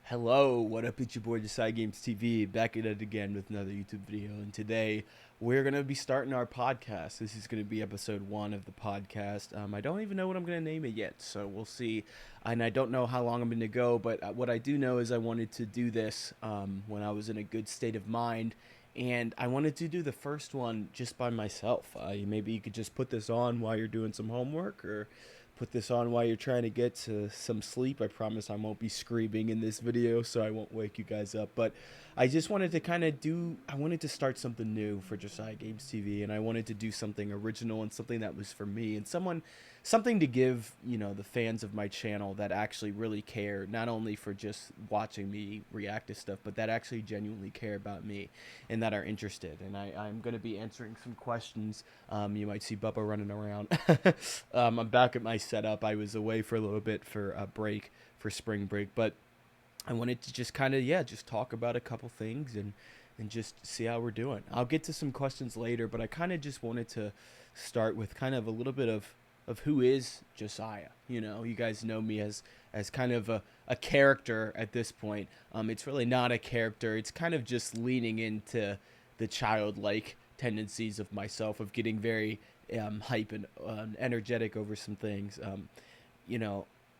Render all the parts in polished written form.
Hello, what up? It's your boy JosiahPOdacstTV back at it again with another YouTube video. And today we're going to be starting our podcast. This is going to be episode 1 of the podcast. I don't even know what I'm going to name it yet, so we'll see. And I don't know how long I'm going to go, but what I do know is I wanted to do this when I was in a good state of mind. And I wanted to do the first one just by myself. Maybe you could just put this on while you're doing some homework or put this on while you're trying to get to some sleep. I promise I won't be screaming in this video, so I won't wake you guys up. But I just wanted to I wanted to start something new for Josiah Games TV, and I wanted to do something original and something that was for me and something to give, the fans of my channel that actually really care, not only for just watching me react to stuff, but that actually genuinely care about me and that are interested. And I'm going to be answering some questions. You might see Bubba running around. I'm back at my setup. I was away for a little bit for a break, for spring break, but I wanted to just just talk about a couple things and just see how we're doing. I'll get to some questions later, but I kind of just wanted to start with kind of a little bit of who is Josiah. You guys know me as kind of a character at this point. It's really not a character. It's kind of just leaning into the childlike tendencies of myself, of getting very hype and energetic over some things.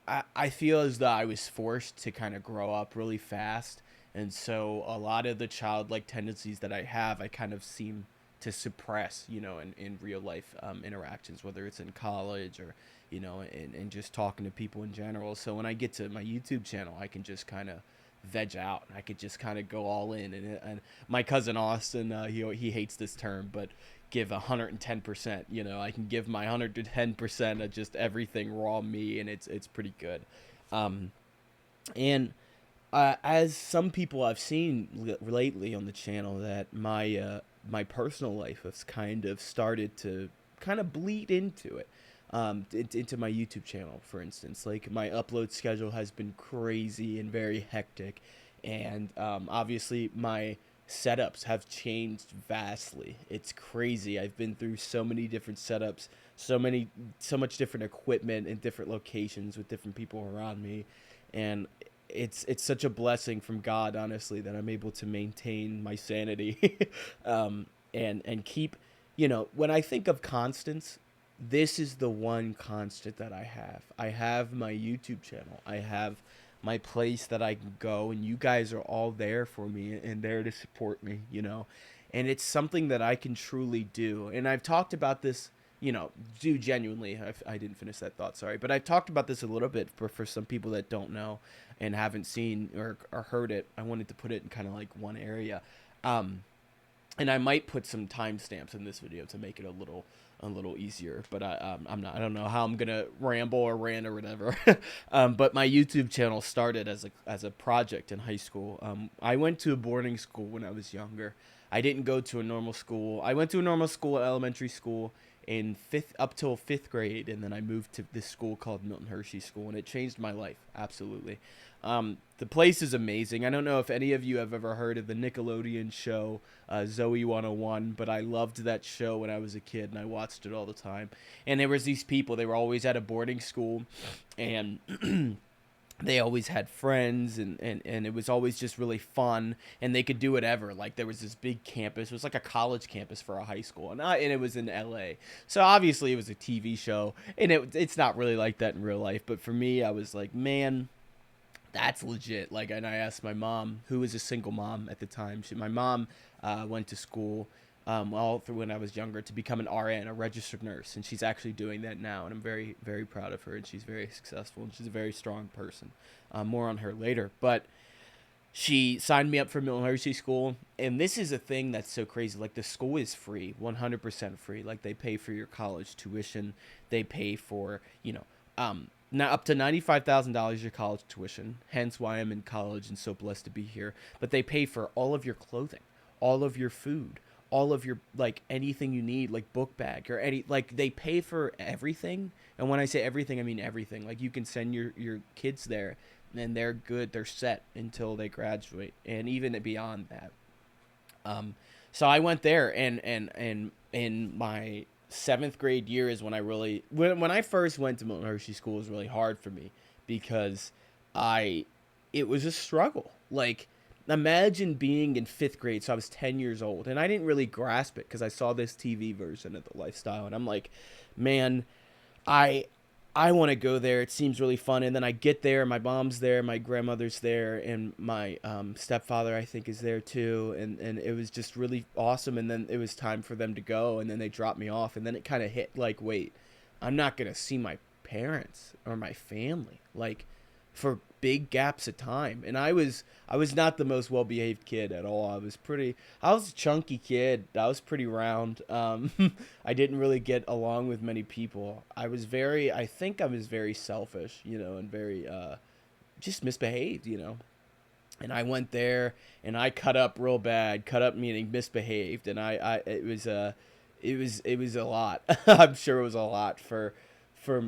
I feel as though I was forced to kind of grow up really fast. And so a lot of the childlike tendencies that I have, I kind of seem to suppress, in real life interactions, whether it's in college or, and just talking to people in general. So when I get to my YouTube channel, I can just kind of veg out. I could just kind of go all in. And my cousin Austin, he hates this term, but give 110%. I can give my 110% of just everything raw me, and it's pretty good. And as some people I've seen lately on the channel, that my personal life has kind of started to kind of bleed into it. Into my YouTube channel, for instance. Like, my upload schedule has been crazy and very hectic, and obviously my setups have changed vastly. It's crazy. I've been through so many different setups, so much different equipment in different locations with different people around me, and it's such a blessing from God, honestly, that I'm able to maintain my sanity, and keep, when I think of constants, this is the one constant that I have. I have my YouTube channel. I have my place that I can go, and you guys are all there for me and there to support me, And it's something that I can truly do. And I've talked about this, do genuinely. I didn't finish that thought, sorry. But I've talked about this a little bit for some people that don't know and haven't seen or heard it. I wanted to put it in kind of like one area. And I might put some timestamps in this video to make it a little easier, but I'm not. I don't know how I'm gonna ramble or rant or whatever. But my YouTube channel started as a project in high school. I went to a boarding school when I was younger. I didn't go to a normal school. I went to a normal school, elementary school, up till 5th grade, and then I moved to this school called Milton Hershey School, and it changed my life, absolutely. The place is amazing. I don't know if any of you have ever heard of the Nickelodeon show Zoe 101, but I loved that show when I was a kid, and I watched it all the time. And there was these people, they were always at a boarding school, and they always had friends, and it was always just really fun, and they could do whatever. Like, there was this big campus. It was like a college campus for a high school, and it was in LA. So obviously it was a TV show, and it's not really like that in real life. But for me, I was like, man, that's legit. Like, and I asked my mom, who was a single mom at the time. My mom went to school all through when I was younger to become an RN, a registered nurse, and she's actually doing that now, and I'm very, very proud of her, and she's very successful, and she's a very strong person. More on her later, but she signed me up for Milton Hershey School, and this is a thing that's so crazy. Like, the school is free, 100% free. Like, they pay for your college tuition, they pay for, now up to $95,000 your college tuition, hence why I'm in college and so blessed to be here. But they pay for all of your clothing, all of your food, all of your, like, anything you need, like book bag or they pay for everything. And when I say everything, I mean everything. Like, you can send your kids there and they're good, they're set until they graduate, and even beyond that. So I went there, and in my 7th grade year is when I really, when I first went to Milton Hershey School, it was really hard for me because I it was a struggle. Like, imagine being in 5th grade. So I was 10 years old, and I didn't really grasp it because I saw this TV version of the lifestyle, and I'm like, man, I I want to go there. It seems really fun. And then I get there, my mom's there, my grandmother's there, and my stepfather, I think, is there too. And it was just really awesome. And then it was time for them to go, and then they dropped me off. And then it kind of hit like, wait, I'm not going to see my parents or my family like for big gaps of time. And I was not the most well-behaved kid at all. I was a chunky kid. I was pretty round. I didn't really get along with many people. I think I was very selfish, and very just misbehaved, And I went there and I cut up real bad. Cut up meaning misbehaved, and it was a lot. I'm sure it was a lot for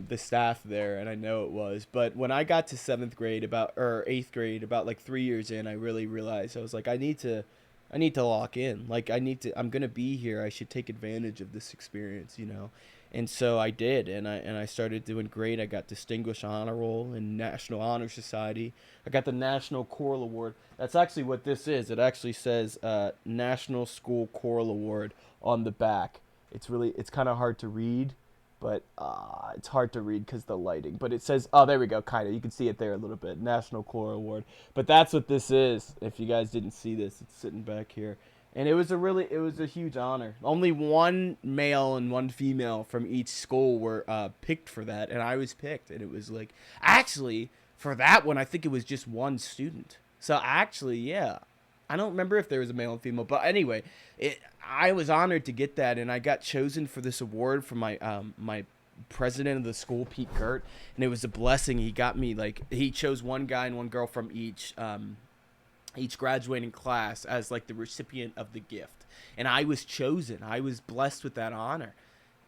the staff there, and I know it was. But when I got to 7th grade or 8th grade, about like 3 years in, I really realized I was like, I need to lock in. Like I'm gonna be here. I should take advantage of this experience. And so I did, and I started doing great. I got Distinguished Honor Roll in National Honor Society. I got the National Choral Award. That's actually what this is. It actually says National School Choral Award on the back. It's kind of hard to read, but it's hard to read because the lighting. But it says, oh, there we go, kind of. You can see it there a little bit, National Choral Award. But that's what this is. If you guys didn't see this, it's sitting back here. And it was a huge honor. Only one male and one female from each school were picked for that, and I was picked. And it was like, actually, for that one, I think it was just one student. So actually, yeah. I don't remember if there was a male and female, but anyway, I was honored to get that, and I got chosen for this award from my president of the school, Pete Gert, and it was a blessing. He got me, he chose one guy and one girl from each graduating class as like the recipient of the gift, and I was chosen. I was blessed with that honor.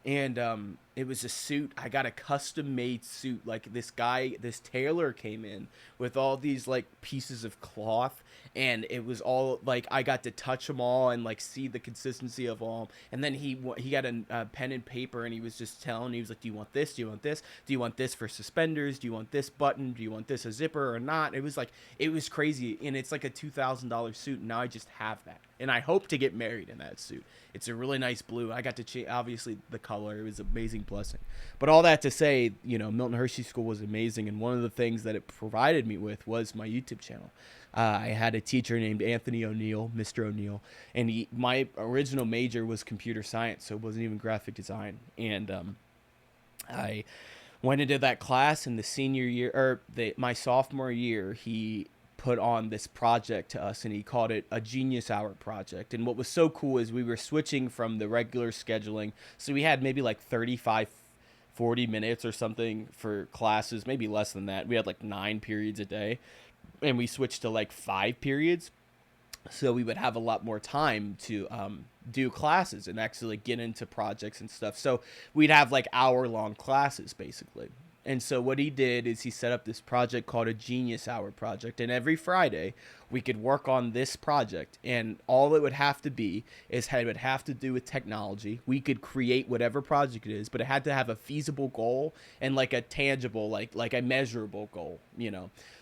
And it was a suit. I got a custom-made suit. Like this tailor came in with all these like pieces of cloth, and it was all like I got to touch them all and like see the consistency of all. And then he got a pen and paper, and he was just telling. He was like, "Do you want this? Do you want this? Do you want this for suspenders? Do you want this button? Do you want this a zipper or not?" It was crazy, and it's like a $2,000 suit. And now I just have that, and I hope to get married in that suit. It's a really nice blue. I got to change, obviously, the color. It was an amazing blessing. But all that to say, Milton Hershey School was amazing, and one of the things that it provided me with was my YouTube channel. I had a teacher named Anthony O'Neill, Mr. O'Neill, and my original major was computer science, so it wasn't even graphic design. And I went into that class in the senior year, or my sophomore year. He put on this project to us, and he called it a Genius Hour project. And what was so cool is we were switching from the regular scheduling, so we had maybe like 35-40 minutes or something for classes, maybe less than that. We had like 9 periods a day, and we switched to like 5 periods, so we would have a lot more time to do classes and actually get into projects and stuff. So we'd have like hour-long classes basically. And so what he did is he set up this project called a Genius Hour project. And every Friday, we could work on this project. And all it would have to be is it would have to do with technology. We could create whatever project it is, but it had to have a feasible goal and like a tangible, like a measurable goal,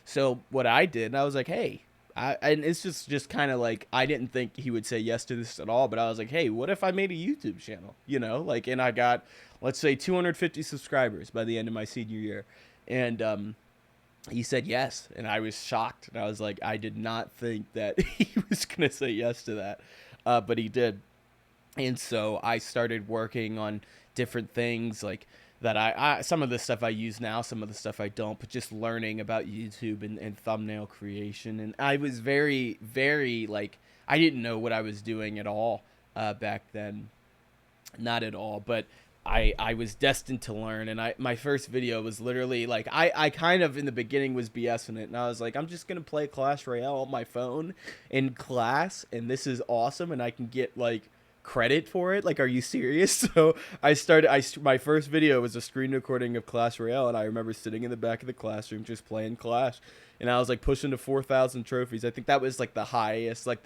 So what I did, I was like, hey, and it's just kind of like, I didn't think he would say yes to this at all, but I was like, hey, what if I made a YouTube channel, and I got, let's say 250 subscribers by the end of my senior year. And he said yes, and I was shocked. And I was like, I did not think that he was going to say yes to that, but he did. And so I started working on different things like that. I some of the stuff I use now, some of the stuff I don't, but just learning about YouTube and thumbnail creation. And I was very, very I didn't know what I was doing at all back then. Not at all, but I was destined to learn. And my first video was literally I kind of in the beginning was BSing it, and I was like, I'm just gonna play Clash Royale on my phone in class, and this is awesome, and I can get credit for it. Are you serious? So my first video was a screen recording of Clash Royale, and I remember sitting in the back of the classroom just playing Clash. and I was like pushing to 4,000 trophies. I think that was like the highest. Like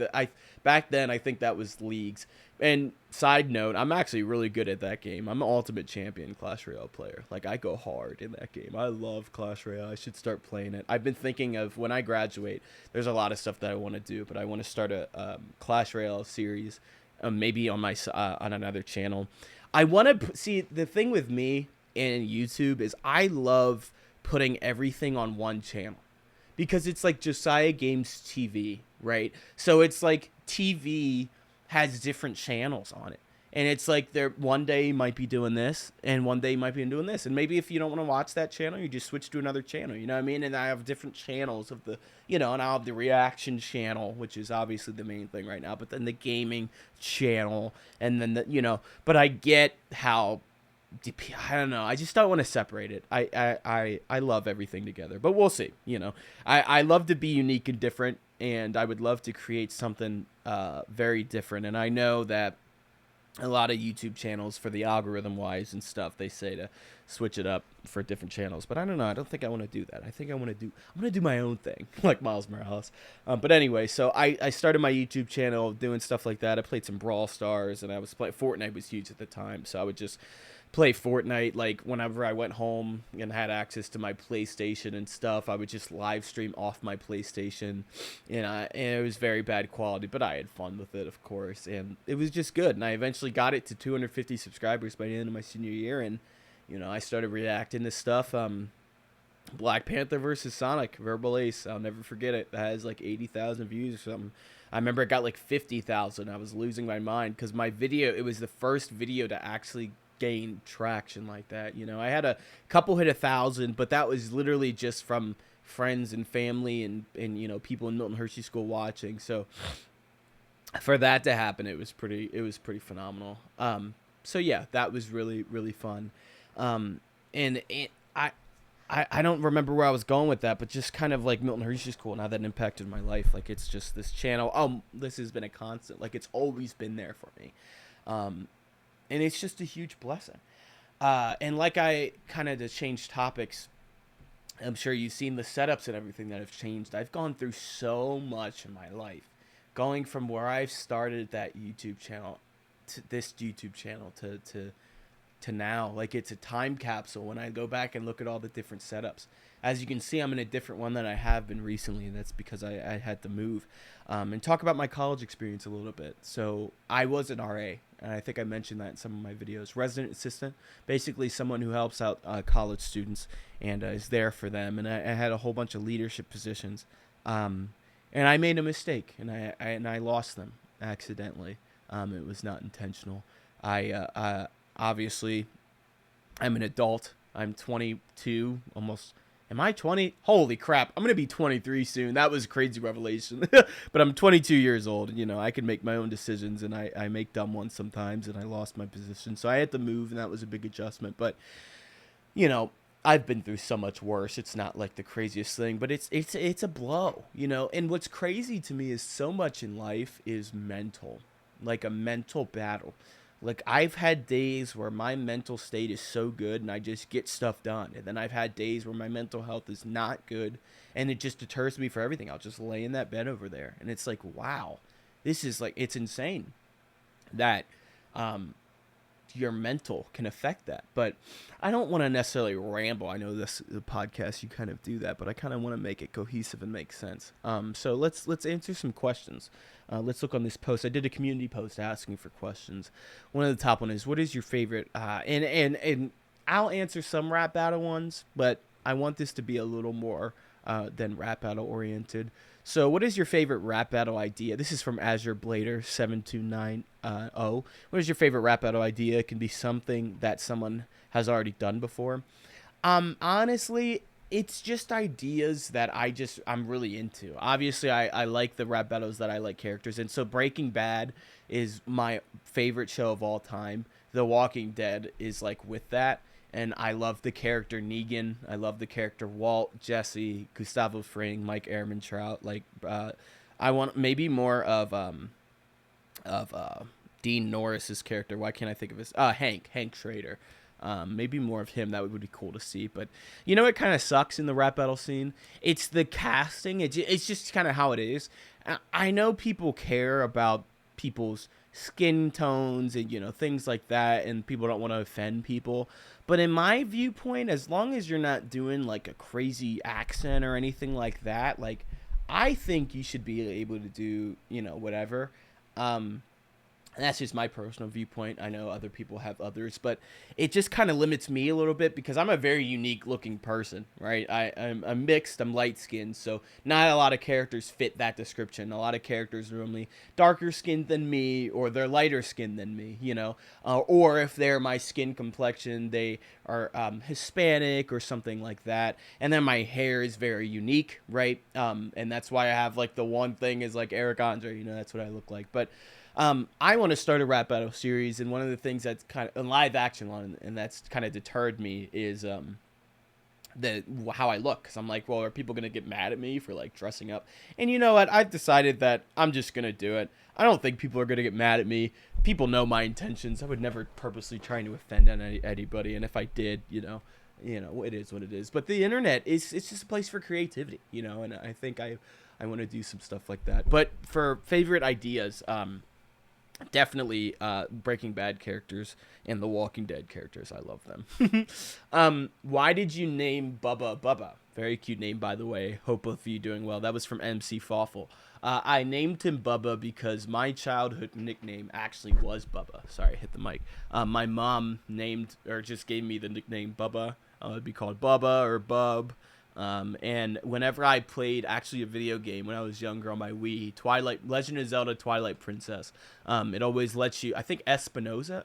back then, I think that was leagues. And side note, I'm actually really good at that game. I'm an ultimate champion Clash Royale player. Like, I go hard in that game. I love Clash Royale. I should start playing it. I've been thinking of when I graduate, there's a lot of stuff that I want to do, but I want to start a Clash Royale series, maybe on my on another channel. I want to see, the thing with me and YouTube is I love putting everything on one channel, because it's like Josiah Games TV, right? So it's like TV has different channels on it, and it's like there one day you might be doing this, and one day you might be doing this, and maybe if you don't want to watch that channel, you just switch to another channel, you know what I mean? And I have different channels of the, you know, and I'll have the reaction channel, which is obviously the main thing right now, but then the gaming channel, and then the, you know, but I get how, I don't know, I just don't want to separate it. I love everything together, but we'll see, you know. I love to be unique and different, and I would love to create something very different. And I know that a lot of YouTube channels, for the algorithm wise and stuff, they say to switch it up for different channels, but I don't know. I don't think I want to do that. I think I'm going to do my own thing, like Miles Morales. But anyway, so I started my YouTube channel doing stuff like that. I played some Brawl Stars, and I was playing Fortnite was huge at the time, so I would just play Fortnite like whenever I went home and had access to my PlayStation and stuff. I would just live stream off my PlayStation, and it was very bad quality, but I had fun with it, of course, and it was just good. And I eventually got it to 250 subscribers by the end of my senior year, and you know, I started reacting to stuff. Black Panther versus Sonic, Verbal Ace, I'll never forget it. It has like 80,000 views or something. I remember it got like 50,000. I was losing my mind because my video, it was the first video to actually gain traction like that. You know, I had a couple hit 1,000, but that was literally just from friends and family and you know, people in Milton Hershey School watching. So for that to happen, it was pretty phenomenal. So yeah, that was really, really fun. I don't remember where I was going with that, but just kind of like Milton Hershey School and how that impacted my life. Like, it's just this channel. This has been a constant. Like, it's always been there for me. And it's just a huge blessing. And like I kind of, to change topics, I'm sure you've seen the setups and everything that have changed. I've gone through so much in my life, going from where I've started that YouTube channel to this YouTube channel to now. Like, it's a time capsule when I go back and look at all the different setups. As you can see, I'm in a different one than I have been recently, and that's because I had to move. And talk about my college experience a little bit. So I was an RA, and I think I mentioned that in some of my videos. Resident assistant, basically someone who helps out college students and is there for them. And I had a whole bunch of leadership positions. And I made a mistake, and I lost them accidentally. It was not intentional. Obviously, I'm an adult. I'm 22, almost. Am I 20? Holy crap. I'm going to be 23 soon. That was a crazy revelation. But I'm 22 years old. You know, I can make my own decisions, and I make dumb ones sometimes, and I lost my position. So I had to move, and that was a big adjustment. But, you know, I've been through so much worse. It's not like the craziest thing, but it's a blow, you know. And what's crazy to me is so much in life is mental, like a mental battle. Like, I've had days where my mental state is so good and I just get stuff done. And then I've had days where my mental health is not good and it just deters me for everything. I'll just lay in that bed over there. And it's like, wow, this is like, it's insane that your mental can affect that. But I don't want to necessarily ramble. I know the podcast, you kind of do that, but I kind of want to make it cohesive and make sense. So let's answer some questions. Let's look on this post. I did a community post asking for questions. One of the top one is, what is your favorite? And I'll answer some rap battle ones, but I want this to be a little more than rap battle oriented. So what is your favorite rap battle idea? This is from Azure Blader 7290. What is your favorite rap battle idea? It can be something that someone has already done before. Honestly, it's just ideas that I'm really into. Obviously, I like the rap battles that I like characters in. So Breaking Bad is my favorite show of all time. The Walking Dead is like with that. And I love the character Negan. I love the character Walt, Jesse, Gustavo Fring, Mike Ehrmantraut. Like, I want maybe more of Dean Norris's character. Why can't I think of his? Hank Schrader. Maybe more of him. That would be cool to see. But you know, it kind of sucks in the rap battle scene. It's the casting. It's just kind of how it is. I know people care about people's skin tones and, you know, things like that, and people don't want to offend people. But in my viewpoint, as long as you're not doing like a crazy accent or anything like that, like, I think you should be able to do, you know, whatever. And that's just my personal viewpoint. I know other people have others, but it just kind of limits me a little bit because I'm a very unique looking person, right? I'm mixed, I'm light skinned, so not a lot of characters fit that description. A lot of characters are normally darker skinned than me, or they're lighter skinned than me, you know? Or if they're my skin complexion, they are Hispanic or something like that. And then my hair is very unique, right? And that's why I have like the one thing is like Eric Andre, you know, that's what I look like. But I want to start a rap battle series, and one of the things that's kind of a live action one, and that's kind of deterred me is how I look. Because I'm like, well, are people gonna get mad at me for like dressing up? And you know what? I've decided that I'm just gonna do it. I don't think people are gonna get mad at me. People know my intentions. I would never purposely trying to offend anybody, and if I did, you know, it is what it is. But the internet it's just a place for creativity, you know, and I think I want to do some stuff like that. But for favorite ideas, definitely Breaking Bad characters and the Walking Dead characters. I love them. Why did you name Bubba Bubba? Very cute name, by the way. Hope both of you doing well. That was from MC Fawful. I named him Bubba because my childhood nickname actually was Bubba. Sorry, I hit the mic. My mom named, or just gave me the nickname Bubba. It'd be called Bubba or Bub. And whenever I played actually a video game when I was younger on my Wii, Legend of Zelda Twilight Princess, it always lets you, I think Espona,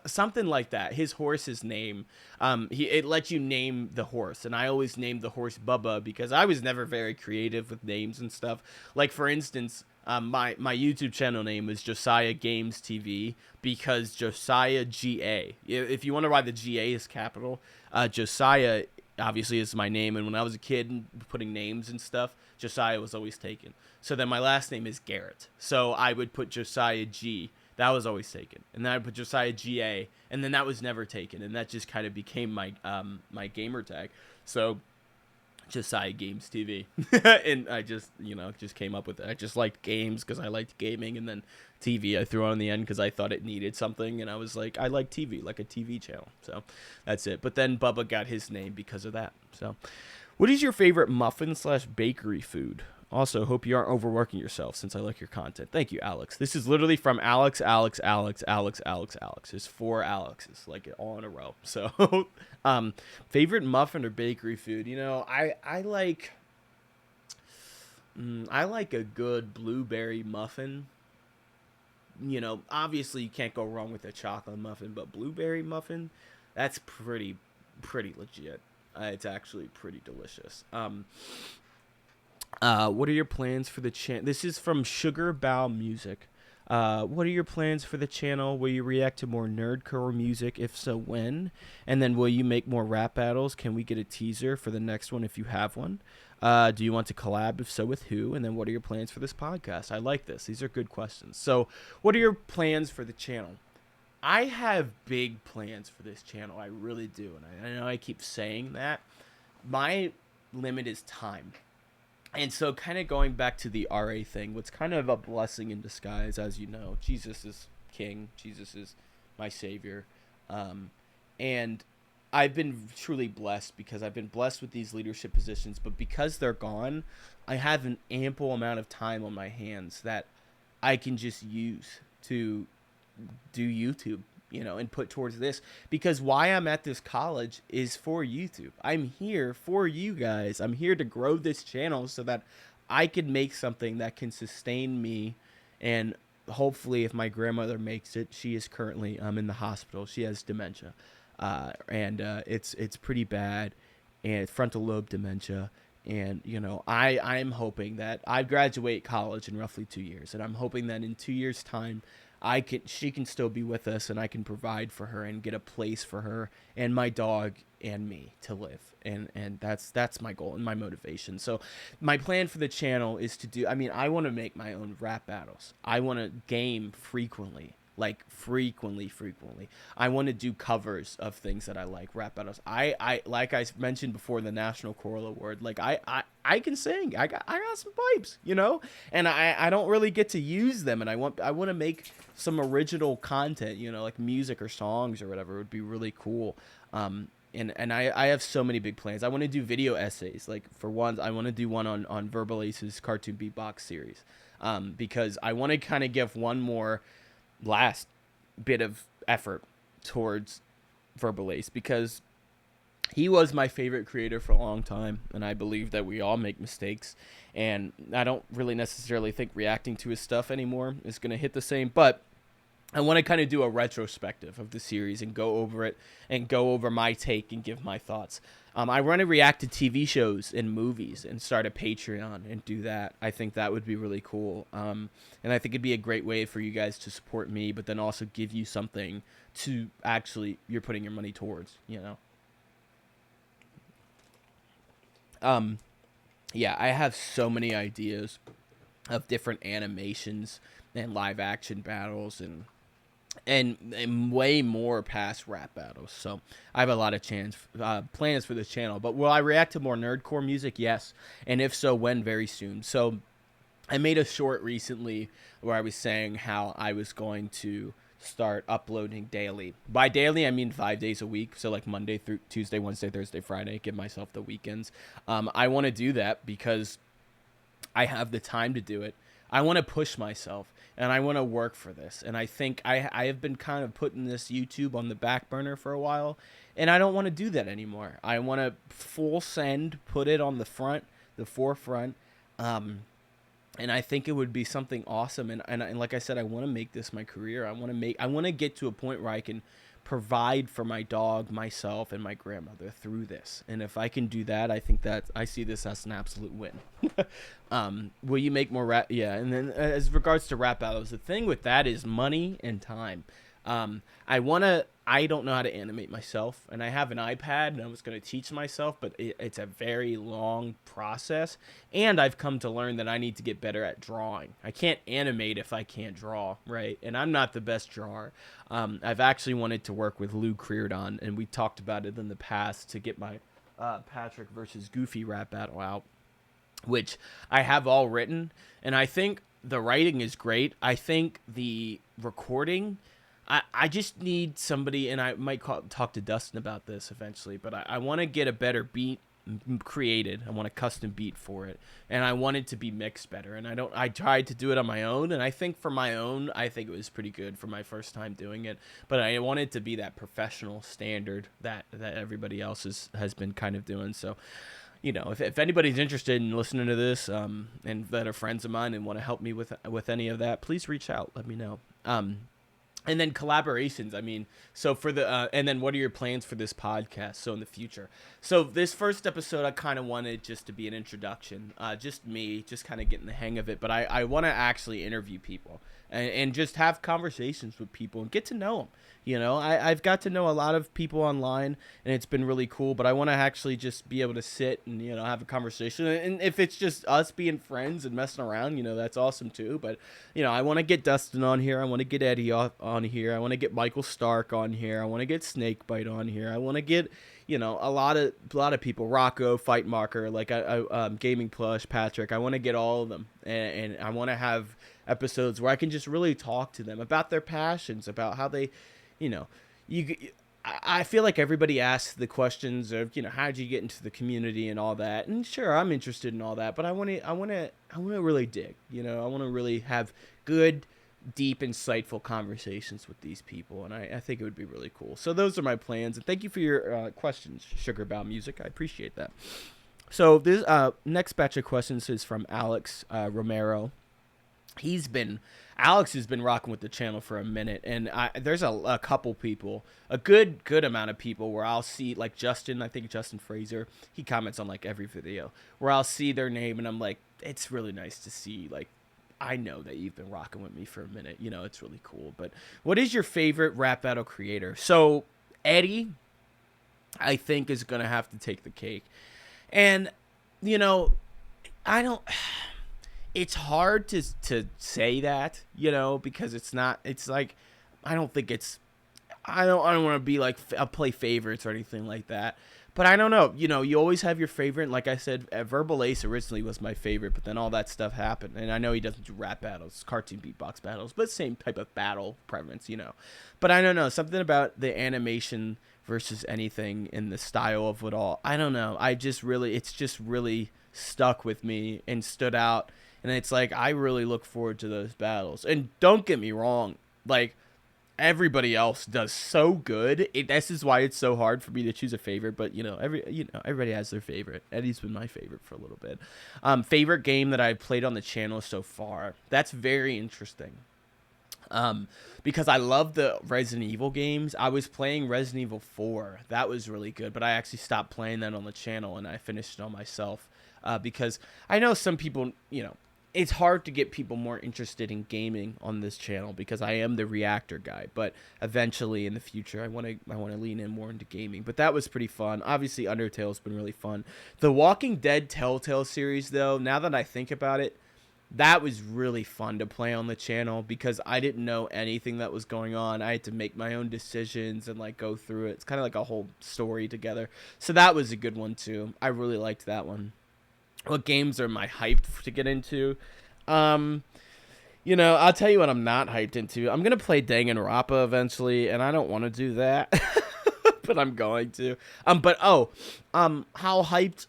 something like that. His horse's name, it lets you name the horse, and I always named the horse Bubba because I was never very creative with names and stuff. Like for instance, my YouTube channel name is Josiah Games TV because Josiah GA. If you wonder why the GA is capital, Josiah obviously is my name, and when I was a kid and putting names and stuff, Josiah was always taken. So then my last name is Garrett, so I would put Josiah G. That was always taken, and then I put Josiah GA, and then that was never taken, and that just kind of became my my gamer tag. So Josiah Games TV, and I just just came up with it. I just liked games because I liked gaming, and then TV I threw on the end because I thought it needed something, and I was like, I like TV, like a TV channel. So that's it. But then Bubba got his name because of that. So, what is your favorite muffin/bakery food? Also, hope you aren't overworking yourself since I like your content. Thank you, Alex. This is literally from Alex. There's 4 Alexes, like all in a row. So, favorite muffin or bakery food? You know, I like a good blueberry muffin. You know, obviously you can't go wrong with a chocolate muffin, but blueberry muffin, that's pretty legit. It's actually pretty delicious. What are your plans for the channel? This is from Sugar Bow Music. What are your plans for the channel? Will you react to more nerdcore music? If so, when? And then will you make more rap battles? Can we get a teaser for the next one if you have one? Do you want to collab? If so, with who? And then what are your plans for this podcast? I like this. These are good questions. So what are your plans for the channel? I have big plans for this channel. I really do. And I know I keep saying that. My limit is time. And so kind of going back to the RA thing, what's kind of a blessing in disguise, as you know, Jesus is king. Jesus is my savior. And I've been truly blessed because I've been blessed with these leadership positions. But because they're gone, I have an ample amount of time on my hands that I can just use to do YouTube, and put towards this, because why I'm at this college is for YouTube. I'm here for you guys. I'm here to grow this channel so that I can make something that can sustain me. And hopefully if my grandmother makes it, she is currently in the hospital. She has dementia. And it's pretty bad, and frontal lobe dementia. And, I'm hoping that I graduate college in roughly 2 years. And I'm hoping that in 2 years time, she can still be with us, and I can provide for her and get a place for her and my dog and me to live. And that's my goal and my motivation. So my plan for the channel is to I want to make my own rap battles. I want to game frequently. like frequently. I want to do covers of things that I like, rap battles. I like I mentioned before, the National Choral Award. Like I can sing. I got some pipes, you know, and I don't really get to use them, and I want to make some original content, you know, like music or songs or whatever. It would be really cool. And I have so many big plans. I want to do video essays. Like, for one, I want to do one on Verbal Ace's cartoon beatbox series, because I want to kind of give one more last bit of effort towards Verbal Ace, because he was my favorite creator for a long time, and I believe that we all make mistakes, and I don't really necessarily think reacting to his stuff anymore is going to hit the same, but I want to kind of do a retrospective of the series and go over it and go over my take and give my thoughts. I want to react to TV shows and movies and start a Patreon and do that. I think that would be really cool. And I think it'd be a great way for you guys to support me, but then also give you something to actually you're putting your money towards, you know. Yeah, I have so many ideas of different animations and live action battles and way more past rap battles. So I have a lot of plans for this channel. But will I react to more nerdcore music? Yes. And if so, when? Very soon. So I made a short recently where I was saying how I was going to start uploading daily. By daily, I mean 5 days a week. So like Monday through Tuesday, Wednesday, Thursday, Friday. Give myself the weekends. I want to do that because I have the time to do it. I want to push myself, and I want to work for this. And I think I have been kind of putting this YouTube on the back burner for a while, and I don't want to do that anymore. I want to full send, put it on the forefront, and I think it would be something awesome. And like I said, I want to make this my career. I want to get to a point where I can provide for my dog, myself, and my grandmother through this. And if I can do that, I think that I see this as an absolute win. Will you make more rap? Yeah. And then as regards to rap battles, the thing with that is money and time. I don't know how to animate myself, and I have an iPad, and I was going to teach myself, but it's a very long process, and I've come to learn that I need to get better at drawing. I can't animate if I can't draw, right? And I'm not the best drawer. I've actually wanted to work with Lou Creardon, and we talked about it in the past to get my Patrick versus Goofy rap battle out, which I have all written, and I think the writing is great. I think the recording, I just need somebody, and I might talk to Dustin about this eventually, but I want to get a better beat created. I want a custom beat for it, and I want it to be mixed better. And I tried to do it on my own, and I think for my own, I think it was pretty good for my first time doing it. But I want it to be that professional standard that everybody else has been kind of doing. So, you know, if anybody's interested in listening to this, and that are friends of mine and want to help me with any of that, please reach out. Let me know. And then collaborations. I mean, so for the and then what are your plans for this podcast? So in the future. So this first episode, I kind of wanted just to be an introduction, just me, just kind of getting the hang of it. But I want to actually interview people and just have conversations with people and get to know them. You know, I've got to know a lot of people online, and it's been really cool. But I want to actually just be able to sit and, you know, have a conversation. And if it's just us being friends and messing around, you know, that's awesome too. But, you know, I want to get Dustin on here. I want to get Eddie on here. I want to get Michael Stark on here. I want to get Snakebite on here. I want to get, you know, a lot of people. Rocco, Fight Marker, like Gaming Plush, Patrick. I want to get all of them, and I want to have episodes where I can just really talk to them about their passions, about how they, you know, I feel like everybody asks the questions of, you know, how did you get into the community and all that, and sure, I'm interested in all that, but I want to really dig, you know, I want to really have good, deep, insightful conversations with these people, and I think it would be really cool. So those are my plans, and thank you for your questions, Sugar Bow Music. I appreciate that. So this next batch of questions is from Alex Romero. Alex has been rocking with the channel for a minute, and there's a couple people, a good amount of people where I'll see, like Justin, I think Justin Fraser, he comments on like every video, where I'll see their name and I'm like, it's really nice to see, like, I know that you've been rocking with me for a minute, you know, it's really cool. But what is your favorite rap battle creator? So Eddie, I think, is gonna have to take the cake, and you know, it's hard to say that, you know, because it's like I don't think it's, I don't want to be like I'll play favorites or anything like that. But I don't know. You know, you always have your favorite. Like I said, Verbal Ace originally was my favorite, but then all that stuff happened. And I know he doesn't do rap battles, cartoon beatbox battles, but same type of battle preference, you know. But I don't know. Something about the animation versus anything in the style of it all. I don't know. It's just really stuck with me and stood out. And it's like, I really look forward to those battles. And don't get me wrong. Like, everybody else does so good. This is why it's so hard for me to choose a favorite. But everybody has their favorite. Eddie's been my favorite for a little bit. Favorite game that I've played on the channel so far. That's very interesting. Because I love the Resident Evil games. I was playing Resident Evil 4. That was really good. But I actually stopped playing that on the channel and I finished it on myself. Because I know some people, it's hard to get people more interested in gaming on this channel because I am the reactor guy. But eventually in the future, I want to lean in more into gaming. But that was pretty fun. Obviously, Undertale's been really fun. The Walking Dead Telltale series, though, now that I think about it, that was really fun to play on the channel because I didn't know anything that was going on. I had to make my own decisions and like go through it. It's kind of like a whole story together. So that was a good one too. I really liked that one. What games are my hyped to get into? I'll tell you what I'm not hyped into. I'm gonna play Danganronpa eventually, and I don't want to do that, but I'm going to. How hyped?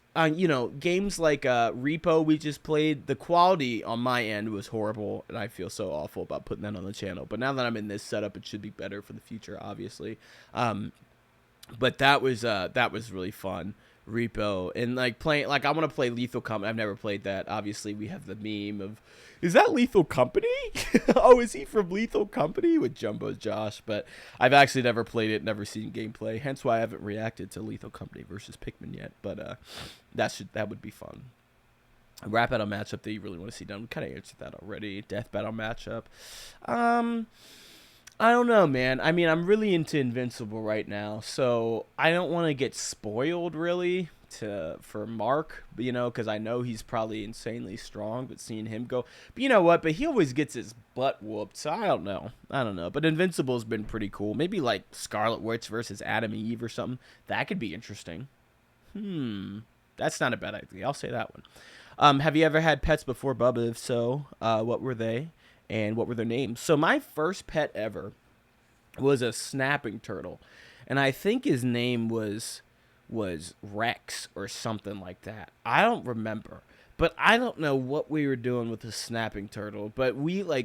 Games like Repo we just played. The quality on my end was horrible, and I feel so awful about putting that on the channel. But now that I'm in this setup, it should be better for the future, obviously. But that was really fun. Repo and like playing, like I want to play Lethal Company. I've never played that. Obviously, we have the meme of, is that Lethal Company? Oh, is he from Lethal Company with Jumbo Josh? But I've actually never played it, never seen gameplay. Hence why I haven't reacted to Lethal Company versus Pikmin yet. But that would be fun. A rap battle matchup that you really want to see done. We kind of answered that already. Death battle matchup. I don't know, man. I mean, I'm really into Invincible right now, so I don't want to get spoiled really for Mark, because I know he's probably insanely strong, but seeing him go, but you know what? But he always gets his butt whooped, so I don't know. But Invincible's been pretty cool. Maybe like Scarlet Witch versus Adam and Eve or something. That could be interesting. That's not a bad idea. I'll say that one. Have you ever had pets before, Bubba? If so, what were they? And what were their names? So my first pet ever was a snapping turtle. And I think his name was Rex or something like that. I don't remember. But I don't know what we were doing with the snapping turtle. But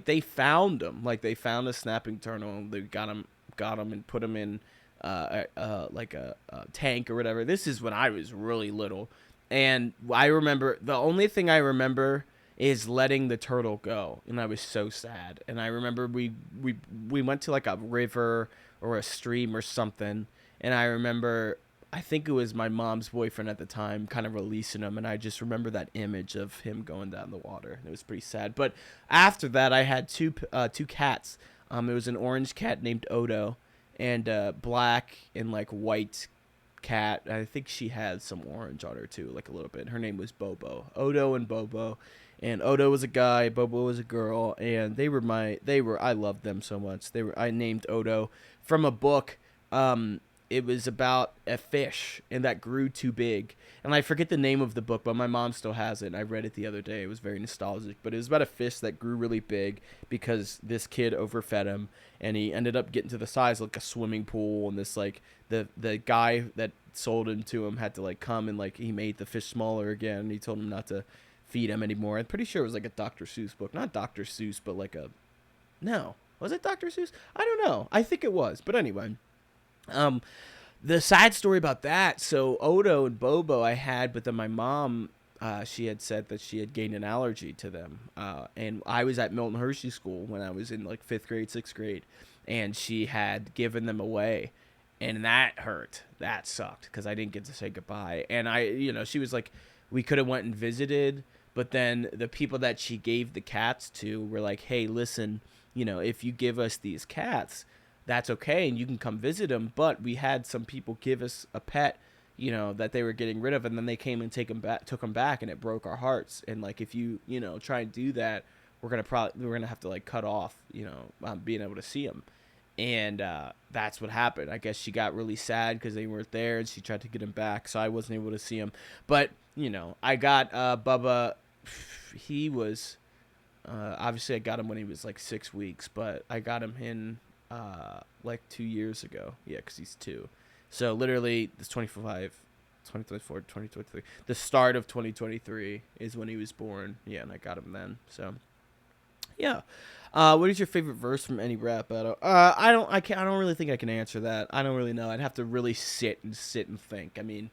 they found him. Like, they found a snapping turtle and they got him and put him in like a tank or whatever. This is when I was really little. And I remember, the only thing I remember is letting the turtle go, and I was so sad. And I remember we went to like a river or a stream or something, and I remember, I think it was my mom's boyfriend at the time, kind of releasing him, and I just remember that image of him going down the water. It was pretty sad. But after that, I had two cats. It was an orange cat named Odo, and black and like white cat. I think she had some orange on her too, like a little bit. Her name was Bobo. Odo and Bobo. And Odo was a guy, Bobo was a girl, and I loved them so much. I named Odo from a book. It was about a fish, and that grew too big. And I forget the name of the book, but my mom still has it, and I read it the other day. It was very nostalgic. But it was about a fish that grew really big because this kid overfed him, and he ended up getting to the size of like a swimming pool, and this like the guy that sold him to him had to like come and like he made the fish smaller again, and he told him not to feed him anymore. I'm pretty sure it was like a Dr. Seuss book. Not Dr. Seuss, but like no. Was it Dr. Seuss? I don't know. I think it was. But anyway, the sad story about that, so Odo and Bobo I had, but then my mom, she had said that she had gained an allergy to them. And I was at Milton Hershey School when I was in like 5th grade, 6th grade, and she had given them away. And that hurt. That sucked because I didn't get to say goodbye. And she was like, we could have went and visited, but then the people that she gave the cats to were like, hey, listen, if you give us these cats, that's okay, and you can come visit them. But we had some people give us a pet, that they were getting rid of, and then they came and took them back, and it broke our hearts. And like, if you, try and do that, we're gonna have to like cut off, being able to see them. And that's what happened. I guess she got really sad because they weren't there, and she tried to get him back, so I wasn't able to see him. But, I got Bubba. He was, obviously I got him when he was like 6 weeks, but I got him in like 2 years ago. Yeah, because he's 2. So literally, this 2024, 2023. The start of 2023 is when he was born. Yeah, and I got him then. So, yeah. What is your favorite verse from any rap battle? I don't really think I can answer that. I don't really know. I'd have to really sit and think. I mean,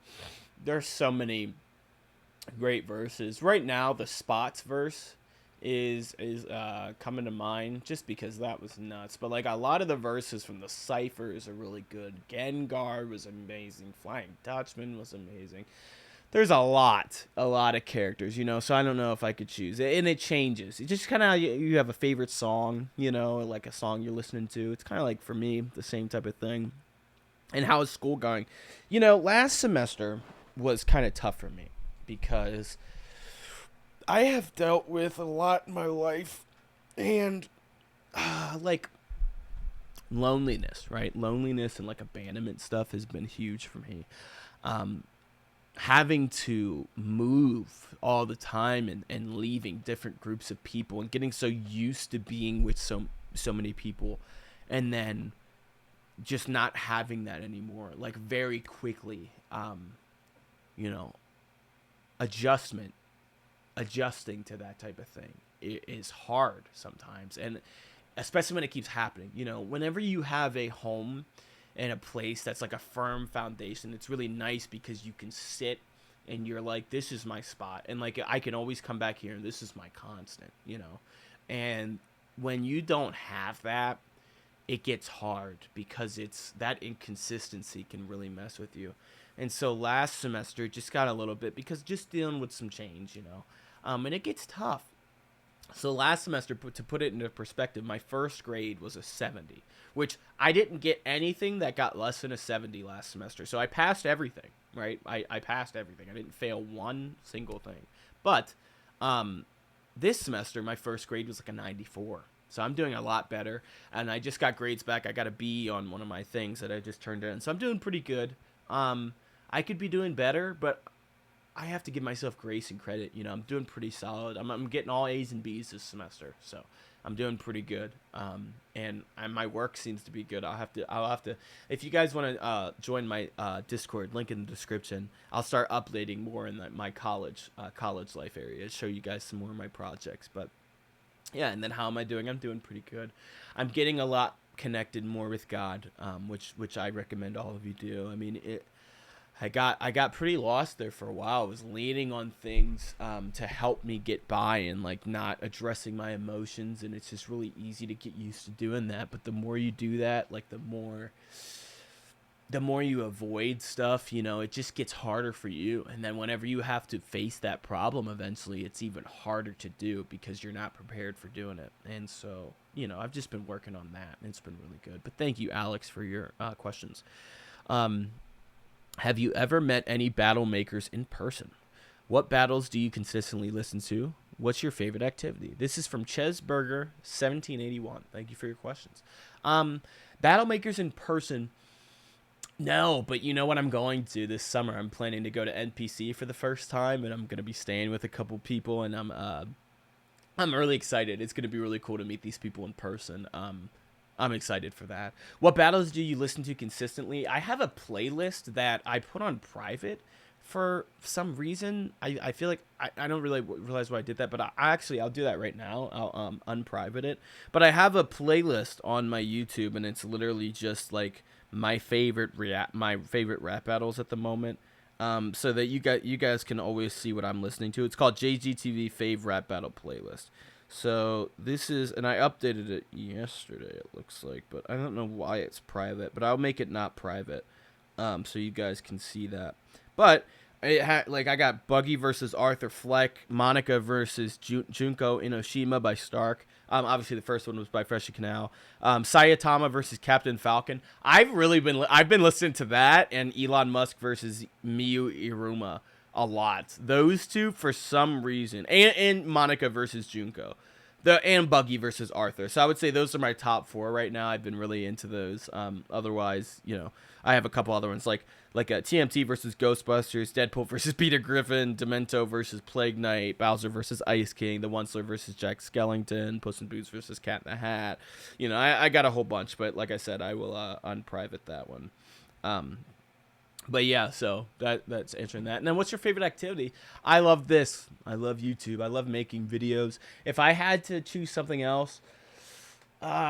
there's so many great verses. Right now, the Spots verse is coming to mind just because that was nuts. But like a lot of the verses from the ciphers are really good. Gengar was amazing. Flying Dutchman was amazing. There's a lot of characters, so I don't know if I could choose. And it changes. It just kind of, you have a favorite song, like a song you're listening to. It's kind of like, for me, the same type of thing. And how is school going? Last semester was kind of tough for me because I have dealt with a lot in my life and, like, loneliness, right? Loneliness and, like, abandonment stuff has been huge for me. Having to move all the time and leaving different groups of people and getting so used to being with so many people, and then just not having that anymore, like very quickly, adjusting to that type of thing is hard sometimes, and especially when it keeps happening. Whenever you have a home and a place that's like a firm foundation, it's really nice because you can sit and you're like, this is my spot, and like I can always come back here and this is my constant, and when you don't have that, it gets hard because it's that inconsistency can really mess with you. And so last semester it just got a little bit, because just dealing with some change, and it gets tough. So last semester, to put it into perspective, my first grade was a 70, which I didn't get anything that got less than a 70 last semester. So I passed everything, right? I passed everything. I didn't fail one single thing. But this semester, my first grade was like a 94. So I'm doing a lot better. And I just got grades back. I got a B on one of my things that I just turned in. So I'm doing pretty good. I could be doing better, but I have to give myself grace and credit. I'm doing pretty solid. I'm getting all A's and B's this semester, so I'm doing pretty good. And my work seems to be good. I'll have to. If you guys want to join my Discord, link in the description. I'll start updating more in my college life area, show you guys some more of my projects. But yeah, and then how am I doing? I'm doing pretty good. I'm getting a lot connected more with God, which I recommend all of you do. I mean it. I got pretty lost there for a while. I was leaning on things to help me get by and like not addressing my emotions, and it's just really easy to get used to doing that. But the more you do that, like the more you avoid stuff, it just gets harder for you. And then whenever you have to face that problem eventually, it's even harder to do because you're not prepared for doing it. And so, I've just been working on that, and it's been really good. But thank you, Alex, for your questions. Have you ever met any battle makers in person? What battles do you consistently listen to? What's your favorite activity? This is from Chesburger1781. Thank you for your questions. Battle makers in person, no, but you know what I'm going to this summer? I'm planning to go to NPC for the first time, and I'm going to be staying with a couple people, and I'm really excited. It's going to be really cool to meet these people in person. I'm excited for that. What battles do you listen to consistently? I have a playlist that I put on private for some reason. I feel like I don't really realize why I did that, but I'll do that right now. I'll unprivate it. But I have a playlist on my YouTube, and it's literally just like my favorite rap battles at the moment. So that you guys can always see what I'm listening to. It's called JGTV Fave Rap Battle Playlist. So this is, and I updated it yesterday, it looks like, but I don't know why it's private, but I'll make it not private, so you guys can see that. But I got Buggy versus Arthur Fleck, Monica versus Junko Inoshima by Stark. Obviously the first one was by Freshie Canal. Sayatama versus Captain Falcon. I've been listening to that, and Elon Musk versus Miyu Iruma a lot. Those two for some reason, and Monica versus Junko. And Buggy versus Arthur. So I would say those are my top 4 right now. I've been really into those. Otherwise, I have a couple other ones like a TMT versus Ghostbusters, Deadpool versus Peter Griffin, Demento versus Plague Knight, Bowser versus Ice King, The Onceler versus Jack Skellington, Puss in Boots versus Cat in the Hat. I got a whole bunch, but like I said, I will unprivate that one. But yeah, so that's answering that. And then what's your favorite activity? I love this. I love YouTube. I love making videos. If I had to choose something else,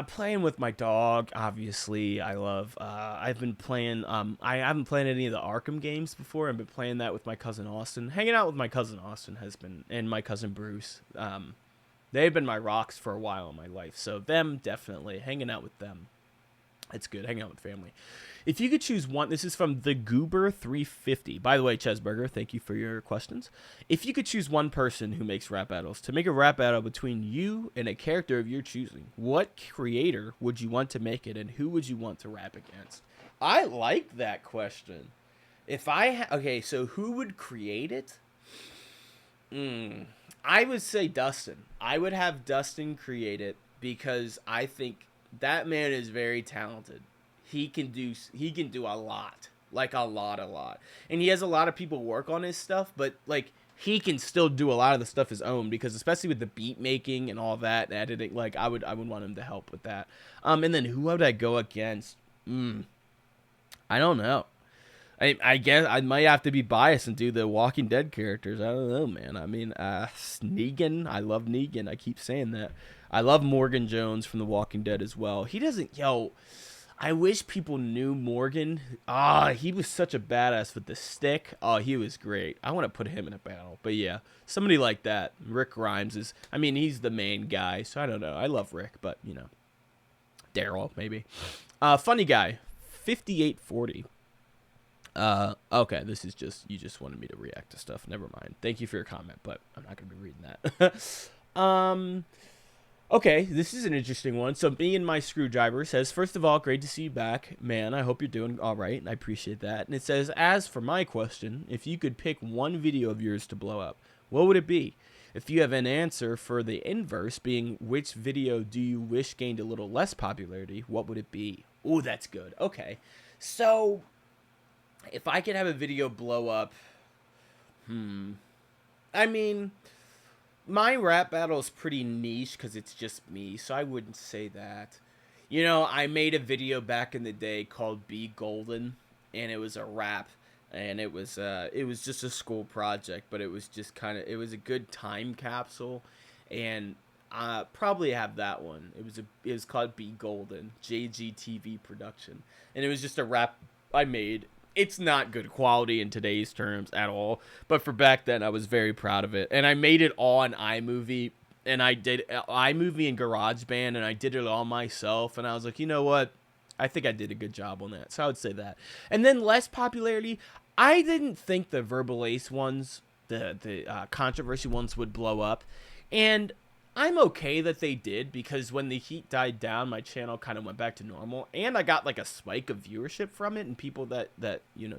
playing with my dog, obviously. I love, I've been playing, I haven't played any of the Arkham games before. I've been playing that with my cousin Austin. Hanging out with my cousin Austin has been, and my cousin Bruce. They've been my rocks for a while in my life. So them, definitely. Hanging out with them. It's good. Hanging out with family. If you could choose one, this is from the Goober 350. By the way, Chesburger, thank you for your questions. If you could choose one person who makes rap battles to make a rap battle between you and a character of your choosing, what creator would you want to make it, and who would you want to rap against? I like that question. Okay, so who would create it? I would say Dustin. I would have Dustin create it because I think that man is very talented. He can do a lot. Like a lot. And he has a lot of people work on his stuff, but like he can still do a lot of the stuff his own, because especially with the beat making and all that, and editing, like I would want him to help with that. And then who would I go against? I don't know. I guess I might have to be biased and do the Walking Dead characters. I don't know, man. I mean, Negan. I love Negan. I keep saying that. I love Morgan Jones from The Walking Dead as well. He doesn't, I wish people knew Morgan. He was such a badass with the stick. He was great. I want to put him in a battle. But yeah, somebody like that. Rick Grimes he's the main guy, so I don't know. I love Rick, but, Daryl, maybe. Funny guy, 5840. Okay, this is you just wanted me to react to stuff. Never mind. Thank you for your comment, but I'm not going to be reading that. Okay, this is an interesting one. So me and my screwdriver says, first of all, great to see you back. Man, I hope you're doing all right. I appreciate that. And it says, as for my question, if you could pick one video of yours to blow up, what would it be? If you have an answer for the inverse, being which video do you wish gained a little less popularity, what would it be? Ooh, that's good. Okay, so if I could have a video blow up, my rap battle is pretty niche because it's just me, so I wouldn't say that. I made a video back in the day called Be Golden, and it was a rap, and it was just a school project, but it was just it was a good time capsule, and I probably have that one. It was called Be Golden, JGTV production, and it was just a rap I made. It's not good quality in today's terms at all, but for back then, I was very proud of it. And I made it all on iMovie, and I did iMovie and GarageBand, and I did it all myself. And I was like, you know what? I think I did a good job on that. So I would say that. And then less popularity, I didn't think the Verbal Ace ones, the controversy ones would blow up. And I'm okay that they did, because when the heat died down, my channel kind of went back to normal, and I got like a spike of viewership from it and people that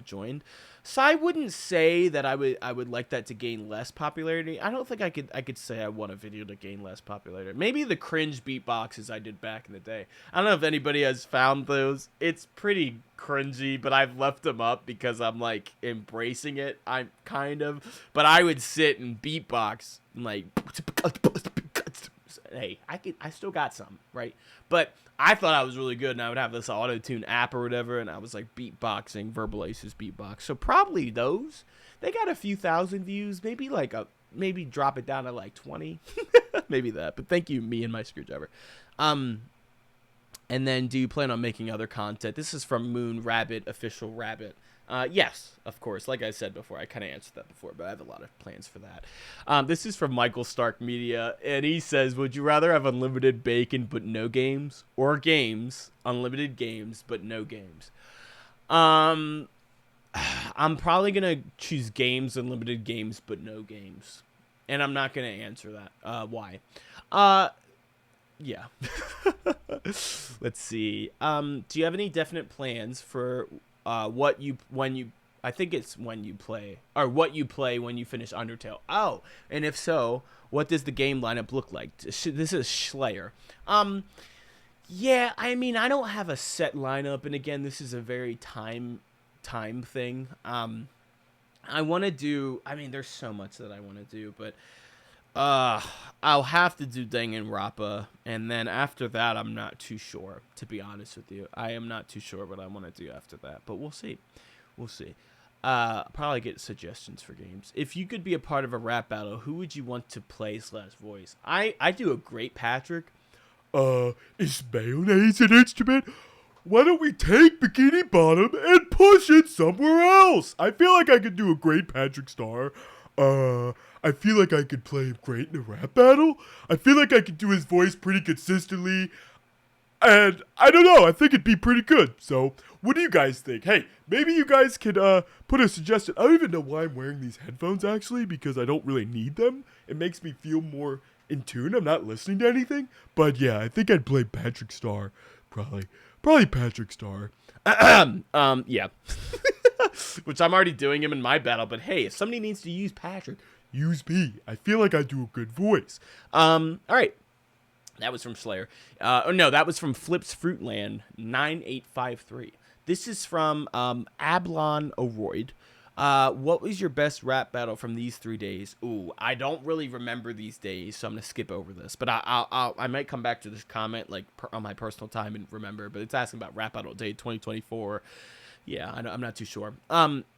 joined. So I wouldn't say that I would like that to gain less popularity. I don't think I could say I want a video to gain less popularity. Maybe the cringe beatboxes I did back in the day. I don't know if anybody has found those. It's pretty cringy, but I've left them up because I'm like embracing it. But I would sit and beatbox and like, hey, I still got some, right? But I thought I was really good, and I would have this auto-tune app or whatever, and I was like beatboxing Verbal Ace's beatbox. So probably those. They got a few thousand views, maybe drop it down to like 20. Maybe that. But thank you, me and my screwdriver. And then, do you plan on making other content? This is from Moon Rabbit, Official Rabbit. Yes, of course. Like I said before, I kind of answered that before, but I have a lot of plans for that. This is from Michael Stark Media, and he says, would you rather have unlimited bacon but no games, or unlimited games but no games? I'm probably going to choose games, unlimited games but no games. And I'm not going to answer that. Why? Yeah. Let's see. Do you have any definite plans for what you play when you finish Undertale? Oh, and if so, What does the game lineup look like? This is Slayer. Yeah, I mean, I don't have a set lineup, and again, this is a very time thing. I want to do. I mean, there's so much that I want to do, but uh, I'll have to do Danganronpa, and then after that, I'm not too sure. To be honest with you, I am not too sure what I want to do after that, but we'll see. We'll see. Probably get suggestions for games. If you could be a part of a rap battle, who would you want to play / voice? I do a great Patrick. Is mayonnaise an instrument? Why don't we take Bikini Bottom and push it somewhere else? I feel like I could do a great Patrick Star. I feel like I could play him great in a rap battle. I feel like I could do his voice pretty consistently. And I don't know, I think it'd be pretty good. So, what do you guys think? Hey, maybe you guys could put a suggestion. I don't even know why I'm wearing these headphones, actually, because I don't really need them. It makes me feel more in tune. I'm not listening to anything. But yeah, I think I'd play Patrick Star. Probably Patrick Star. Yeah. Which I'm already doing him in my battle. But hey, if somebody needs to use Patrick, use me. I feel like I do a good voice. All right. That was from Slayer. No, that was from Flips Fruitland 9853. This is from Ablon Oroyd. What was your best rap battle from these 3 days? Ooh, I don't really remember these days, so I'm gonna skip over this. But I might come back to this comment like on my personal time and remember. But it's asking about rap battle day 2024. Yeah, I'm not too sure.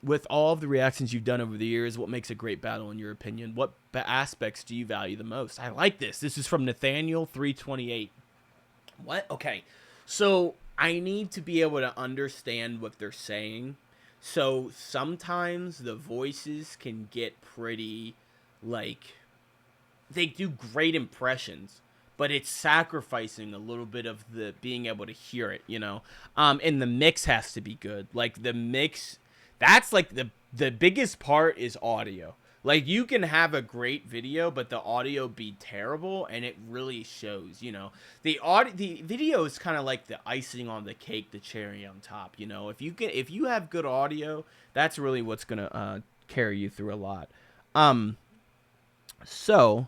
With all of the reactions you've done over the years, what makes a great battle in your opinion? What aspects do you value the most? I like this. This is from Nathaniel328. What? Okay. So I need to be able to understand what they're saying. So sometimes the voices can get pretty, like, they do great impressions, but it's sacrificing a little bit of the being able to hear it, you know? And the mix has to be good. Like, the mix, that's like the biggest part is audio. Like, you can have a great video, but the audio be terrible, and it really shows, you know? The video is kind of like the icing on the cake, the cherry on top, you know? If you have good audio, that's really what's gonna carry you through a lot. Sorry,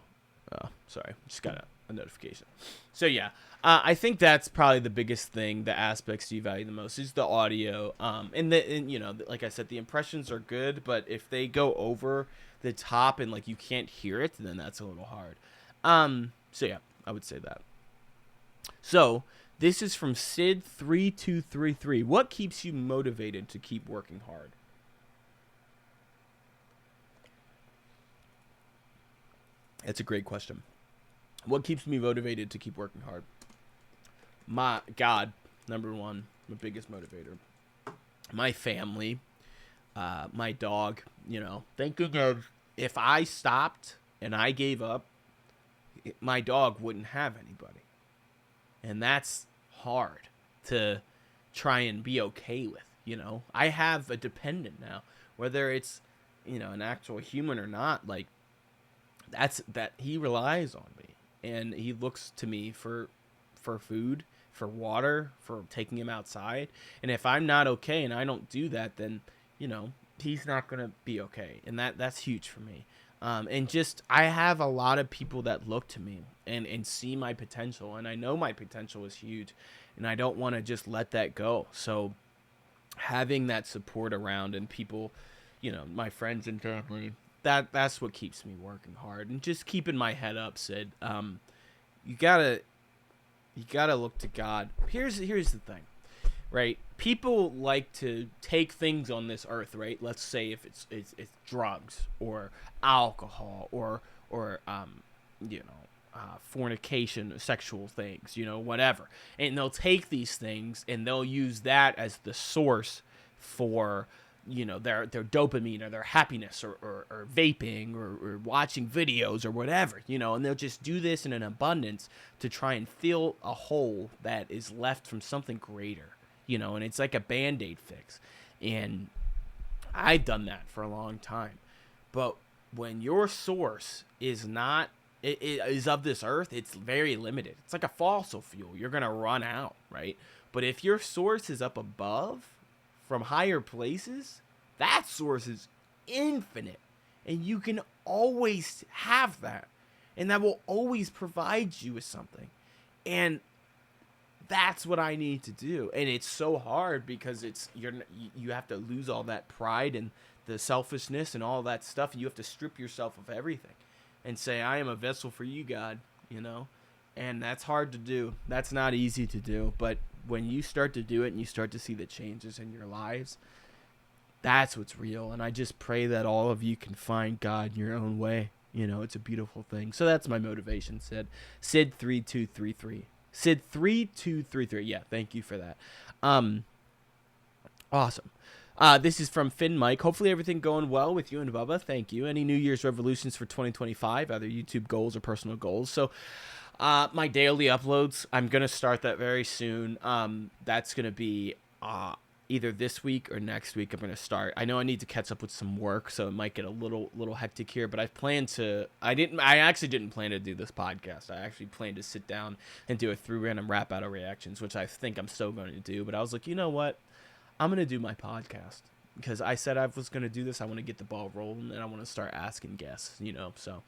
just got a notification. So yeah, I think that's probably the biggest thing. The aspects you value the most is the audio. And you know, like I said, the impressions are good, but if they go over the top and like you can't hear it, then that's a little hard. So yeah, I would say that. So this is from Sid3233. What keeps you motivated to keep working hard? That's a great question. What keeps me motivated to keep working hard? My God, number one, my biggest motivator. My family, my dog, you know, thinking of if I stopped and I gave up, my dog wouldn't have anybody. And that's hard to try and be okay with, you know. I have a dependent now, whether it's, you know, an actual human or not, like, that he relies on me. And he looks to me for food, for water, for taking him outside. And if I'm not okay and I don't do that, then, you know, he's not going to be okay. And that's huge for me. And just, I have a lot of people that look to me and see my potential. And I know my potential is huge. And I don't want to just let that go. So having that support around and people, you know, my friends and family, that's what keeps me working hard and just keeping my head up, Sid. You gotta look to God. Here's the thing, right? People like to take things on this earth, right? Let's say if it's drugs or alcohol or you know, fornication, sexual things, you know, whatever, and they'll take these things and they'll use that as the source for, you know, their dopamine or their happiness or vaping or watching videos or whatever, you know, and they'll just do this in an abundance to try and fill a hole that is left from something greater, you know, and it's like a Band-Aid fix. And I've done that for a long time. But when your source is not, it is of this earth, it's very limited. It's like a fossil fuel. You're going to run out, right? But if your source is up above, from higher places, that source is infinite, and you can always have that. and that will always provide you with something. And that's what I need to do. And it's so hard because you have to lose all that pride and the selfishness and all that stuff, and you have to strip yourself of everything and say, I am a vessel for you, God, you know? And that's hard to do. That's not easy to do. But when you start to do it and you start to see the changes in your lives, that's what's real. And I just pray that all of you can find God in your own way. You know, it's a beautiful thing. So that's my motivation, Sid. Sid3233. Sid3233. Yeah, thank you for that. Awesome. This is from Finn Mike. Hopefully everything going well with you and Bubba. Thank you. Any New Year's resolutions for 2025, either YouTube goals or personal goals? So my daily uploads, I'm going to start that very soon. That's going to be either this week or next week. I'm going to start. I know I need to catch up with some work, so it might get a little hectic here, but I actually didn't plan to do this podcast. I actually planned to sit down and do a 3 random rap battle reactions, which I think I'm still going to do, but I was like, you know what? I'm going to do my podcast because I said I was going to do this. I want to get the ball rolling and I want to start asking guests, you know? So,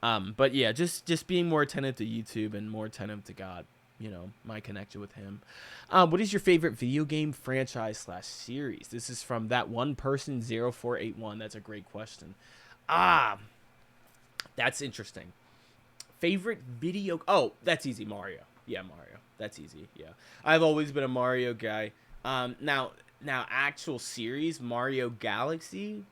but yeah, just being more attentive to YouTube and more attentive to God, you know, my connection with him. What is your favorite video game franchise / series? This is from that one person 0481. That's a great question. That's interesting. Favorite video. Oh, that's easy. Mario. Yeah, Mario. That's easy. Yeah. I've always been a Mario guy. Now, actual series, Mario Galaxy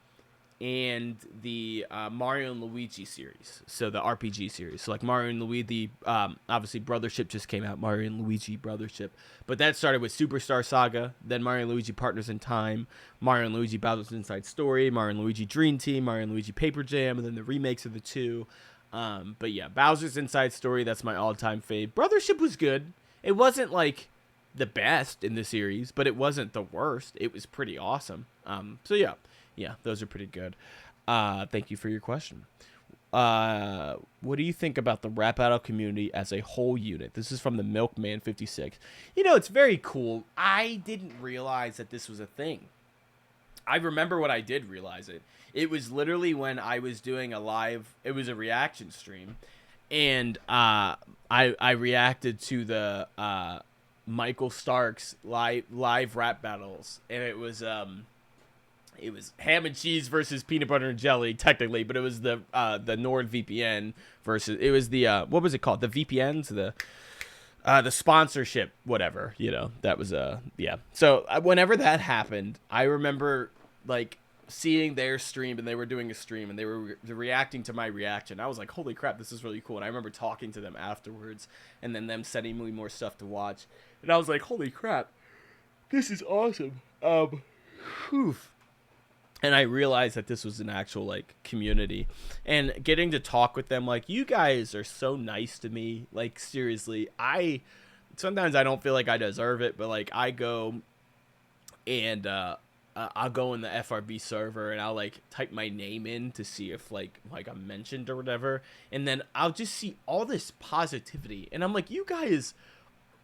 and the Mario and Luigi series. So the RPG series. So like Mario and Luigi, obviously Brothership just came out, Mario and Luigi Brothership. But that started with Superstar Saga, then Mario and Luigi Partners in Time, Mario and Luigi Bowser's Inside Story, Mario and Luigi Dream Team, Mario and Luigi Paper Jam, and then the remakes of the two. But yeah, Bowser's Inside Story, that's my all-time fave. Brothership was good. It wasn't like the best in the series, but it wasn't the worst. It was pretty awesome. So yeah, those are pretty good. Thank you for your question. What do you think about the rap battle community as a whole unit? This is from the Milkman 56. You know, it's very cool. I didn't realize that this was a thing. I remember when I did realize it. It was literally when I was doing it was a reaction stream, and I reacted to the Michael Stark's live rap battles, and it was ham and cheese versus peanut butter and jelly technically, but it was the NordVPN versus, it was the what was it called, the VPNs, the sponsorship, whatever, you know, that was yeah. So whenever that happened, I remember like seeing their stream, and they were doing a stream, and they were reacting to my reaction. I was like, holy crap, this is really cool. And I remember talking to them afterwards, and then them sending me more stuff to watch. And I was like, holy crap, this is awesome. Whew. And I realized that this was an actual, like, community. And getting to talk with them, like, you guys are so nice to me. Like, seriously, sometimes I don't feel like I deserve it, but, like, I go and, I'll go in the FRB server and I'll like type my name in to see if like I'm mentioned or whatever, and then I'll just see all this positivity, and I'm like, you guys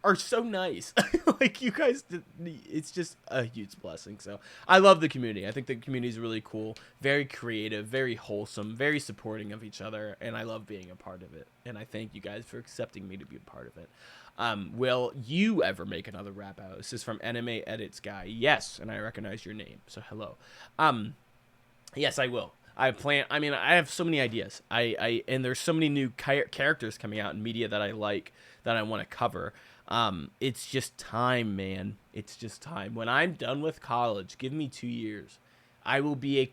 are so nice. Like, you guys, it's just a huge blessing. So I love the community. I think the community is really cool, very creative, very wholesome, very supporting of each other, and I love being a part of it. And I thank you guys for accepting me to be a part of it. Will you ever make another rap out? This is from Anime Edits Guy. Yes, and I recognize your name, so hello. Yes, I will. I have so many ideas. And there's so many new characters coming out in media that I like, that I want to cover. It's just time, man. It's just time. When I'm done with college, give me 2 years. This will be a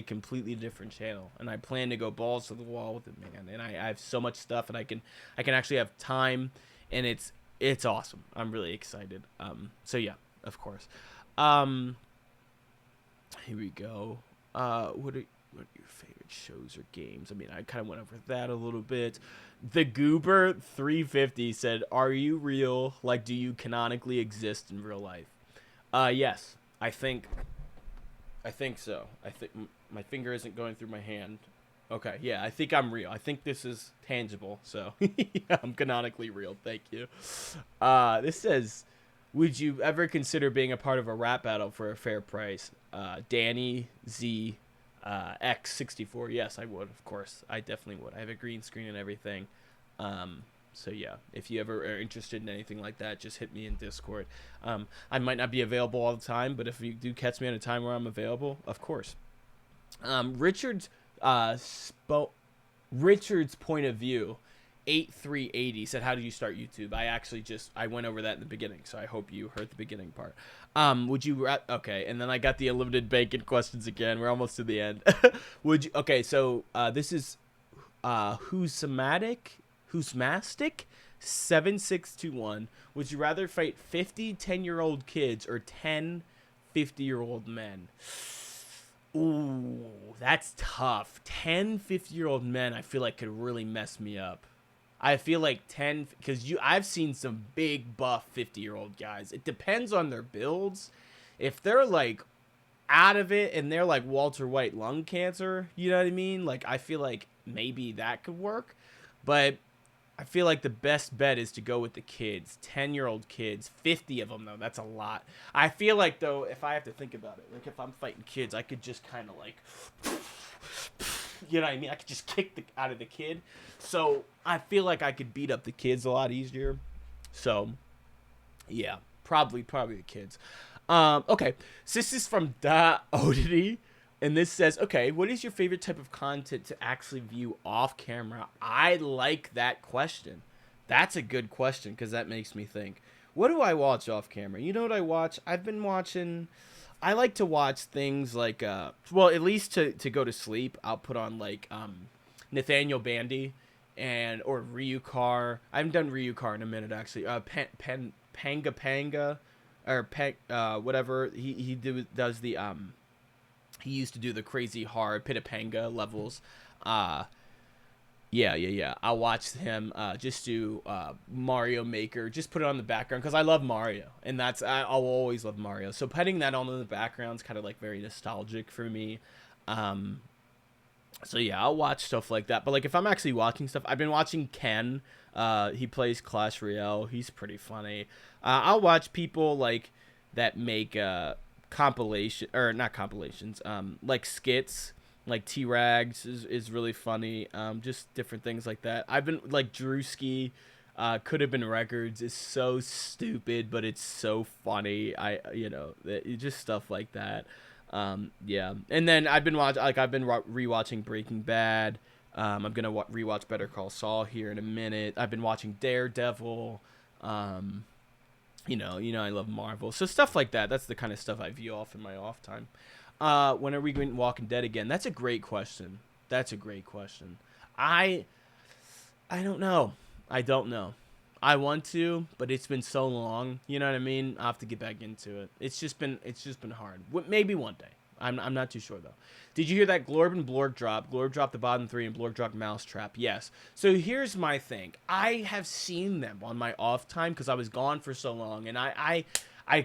completely different channel, and I plan to go balls to the wall with it, man. And I have so much stuff, and I can actually have time, and it's awesome. I'm really excited. So yeah, of course. Here we go. What are your favorite shows or games? I mean, I kind of went over that a little bit. The Goober 350 said, "Are you real? Like, do you canonically exist in real life?" Yes, I think so. I think my finger isn't going through my hand. Okay, yeah, I think I'm real. I think this is tangible, so yeah, I'm canonically real. Thank you. This says, would you ever consider being a part of a rap battle for a fair price? Danny Z X64. Yes, I would. Of course, I definitely would. I have a green screen and everything. So yeah, if you ever are interested in anything like that, just hit me in Discord. I might not be available all the time, but if you do catch me at a time where I'm available, of course. Richard's Richard's point of view, 8380 said, "How did you start YouTube?" I went over that in the beginning, so I hope you heard the beginning part. Okay, and then I got the unlimited bacon questions again. We're almost to the end. This is who's mastic 7621. Would you rather fight 50 10-year-old kids or 10 50-year-old men? Ooh, that's tough. 10 50-year-old men I feel like could really mess me up. I feel like 10, because I've seen some big buff 50-year-old guys. It depends on their builds. If they're like out of it and they're like Walter White lung cancer, you know what I mean? Like, I feel like maybe that could work. But I feel like the best bet is to go with the kids. 10-year-old kids. 50 of them, though. That's a lot. I feel like, though, if I have to think about it, like if I'm fighting kids, I could just kind of like, you know what I mean? I could just kick out of the kid. So I feel like I could beat up the kids a lot easier. So, yeah, probably the kids. Okay, so this is from Da Odity. And this says, okay, what is your favorite type of content to actually view off camera? I like that question. That's a good question because that makes me think. What do I watch off camera? You know what I watch? I like to watch things like, at least to go to sleep, I'll put on like Nathaniel Bandy or Ryukar. I haven't done Ryukar in a minute, actually. Panga Panga or whatever. He does the... He used to do the crazy hard Pitapanga levels. Yeah. I'll watch him just do Mario Maker. Just put it on the background because I love Mario, and I'll always love Mario. So putting that on in the background is kind of like very nostalgic for me. So yeah, I'll watch stuff like that. But like if I'm actually watching stuff, I've been watching Ken. He plays Clash Royale. He's pretty funny. I'll watch people like that make not compilations, like skits, like T-Rags is really funny. Just different things like that. I've been like Drewski, Could Have Been Records is so stupid, but it's so funny. Just stuff like that. Yeah. And then I've been rewatching Breaking Bad. I'm gonna rewatch Better Call Saul here in a minute. I've been watching Daredevil. I love Marvel. So stuff like that. That's the kind of stuff I view off in my off time. When are we going to Walking Dead again? That's a great question. I don't know. I want to, but it's been so long. You know what I mean? I'll have to get back into it. It's just been hard. Maybe one day. I'm not too sure, though. Did you hear that Glorb and Blorg drop? Glorb dropped the bottom 3 and Blorg dropped Mousetrap. Yes. So here's my thing. I have seen them on my off time because I was gone for so long, and I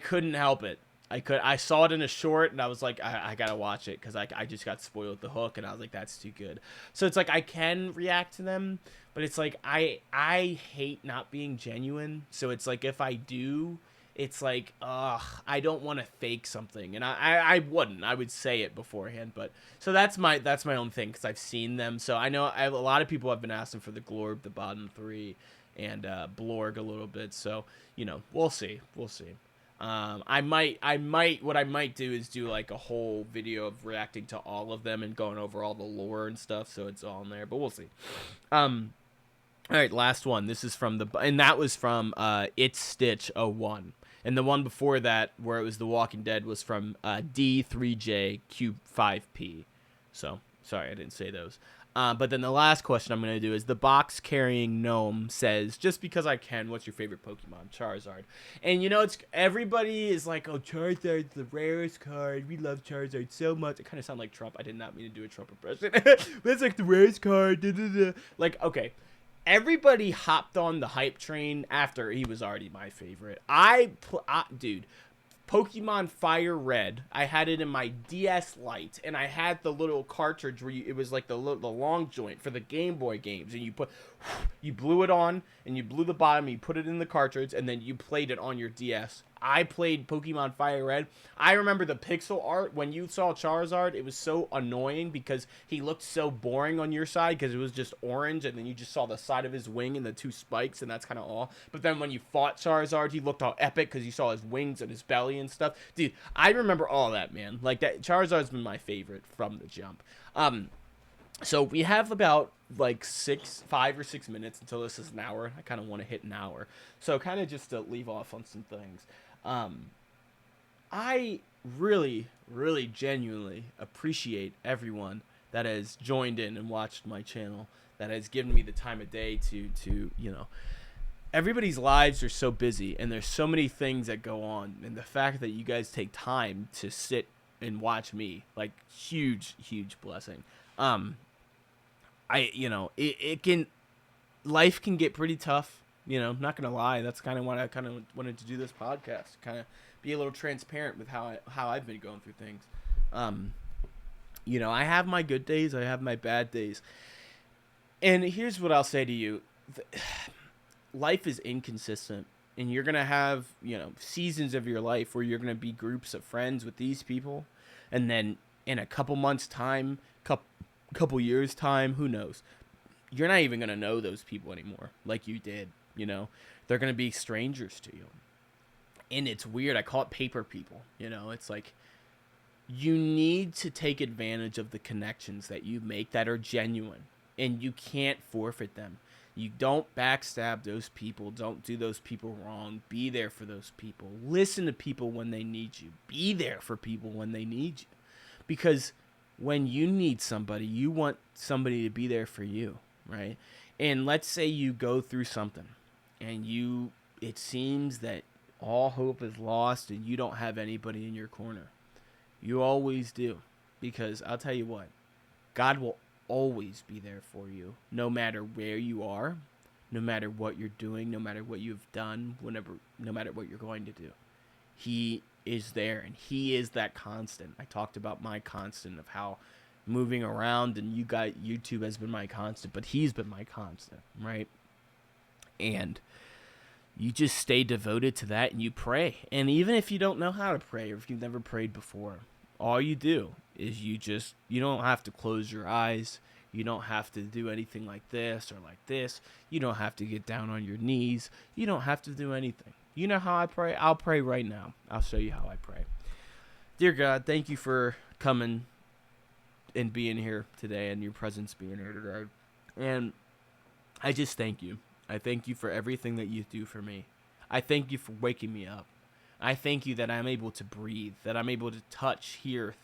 couldn't help it. I saw it in a short, and I was like, I gotta watch it because I just got spoiled with the hook, and I was like, that's too good. So it's like I can react to them, but it's like I hate not being genuine. So it's like if I do, it's like, I don't want to fake something, and I wouldn't. I would say it beforehand, but so that's my own thing because I've seen them. So I know a lot of people have been asking for the Glorb, the bottom 3, and Blorg a little bit. So we'll see. What I might do is do like a whole video of reacting to all of them and going over all the lore and stuff, so it's all in there. But we'll see. All right, last one. This is and that was from It's Stitch 01. And the one before that, where it was The Walking Dead, was from D3J-Q5P. So, sorry, I didn't say those. But then the last question I'm going to do is the box-carrying gnome says, just because I can, what's your favorite Pokemon? Charizard. And, everybody is like, oh, Charizard's the rarest card. We love Charizard so much. It kind of sounds like Trump. I did not mean to do a Trump impression. But it's like the rarest card. Da, da, da. Like, okay. Everybody hopped on the hype train after he was already my favorite. Dude, Pokemon Fire Red, I had it in my DS Lite, and I had the little cartridge where it was like the long joint for the Game Boy games, and you blew it on, and you blew the bottom, and you put it in the cartridge, and then you played it on your DS. I played Pokemon Fire Red. I remember the pixel art. When you saw Charizard, it was so annoying because he looked so boring on your side because it was just orange, and then you just saw the side of his wing and the 2 spikes, and that's kind of all. But then when you fought Charizard, he looked all epic because you saw his wings and his belly and stuff. Dude, I remember all that, man. Like, that Charizard's been my favorite from the jump. So we have about like 5 or 6 minutes until this is an hour. I kind of want to hit an hour. So kind of just to leave off on some things. I really, really genuinely appreciate everyone that has joined in and watched my channel, that has given me the time of day to everybody's lives are so busy and there's so many things that go on. And the fact that you guys take time to sit and watch me, like, huge, huge blessing. Life can get pretty tough, not gonna lie. That's kind of why I kind of wanted to do this podcast, kind of be a little transparent with how I've been going through things. I have my good days, I have my bad days. And here's what I'll say to you. Life is inconsistent, and you're gonna have, seasons of your life where you're gonna be groups of friends with these people, and then in a couple months time, couple years time, who knows, you're not even gonna know those people anymore like you did. They're gonna be strangers to you, and it's weird. I call it paper people. It's like, you need to take advantage of the connections that you make that are genuine, and you can't forfeit them. You don't backstab those people. Don't do those people wrong. Be there for those people. Listen to people when they need you. Be there for people when they need you, because when you need somebody, you want somebody to be there for you, right? And let's say you go through something and it seems that all hope is lost and you don't have anybody in your corner. You always do, because I'll tell you what, God will always be there for you, no matter where you are, no matter what you're doing, no matter what you've done, no matter what you're going to do. He is there, and he is that constant. I talked about my constant of how moving around, and YouTube has been my constant, but he's been my constant, right? And you just stay devoted to that, and you pray. And even if you don't know how to pray, or if you've never prayed before, all you do is you don't have to close your eyes. You don't have to do anything like this or like this. You don't have to get down on your knees. You don't have to do anything. You know how I pray? I'll pray right now. I'll show you how I pray. Dear God, thank you for coming and being here today, and your presence being here today. And I just thank you. I thank you for everything that you do for me. I thank you for waking me up. I thank you that I'm able to breathe, that I'm able to touch, hear,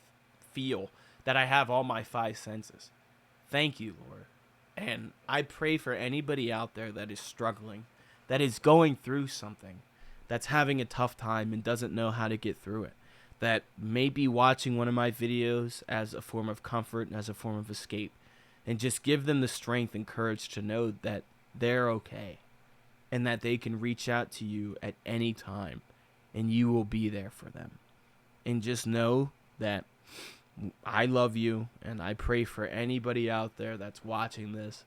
feel, that I have all my 5 senses. Thank you, Lord. And I pray for anybody out there that is struggling, that is going through something, that's having a tough time and doesn't know how to get through it, that may be watching one of my videos as a form of comfort and as a form of escape, and just give them the strength and courage to know that they're okay and that they can reach out to you at any time and you will be there for them. And just know that I love you, and I pray for anybody out there that's watching this,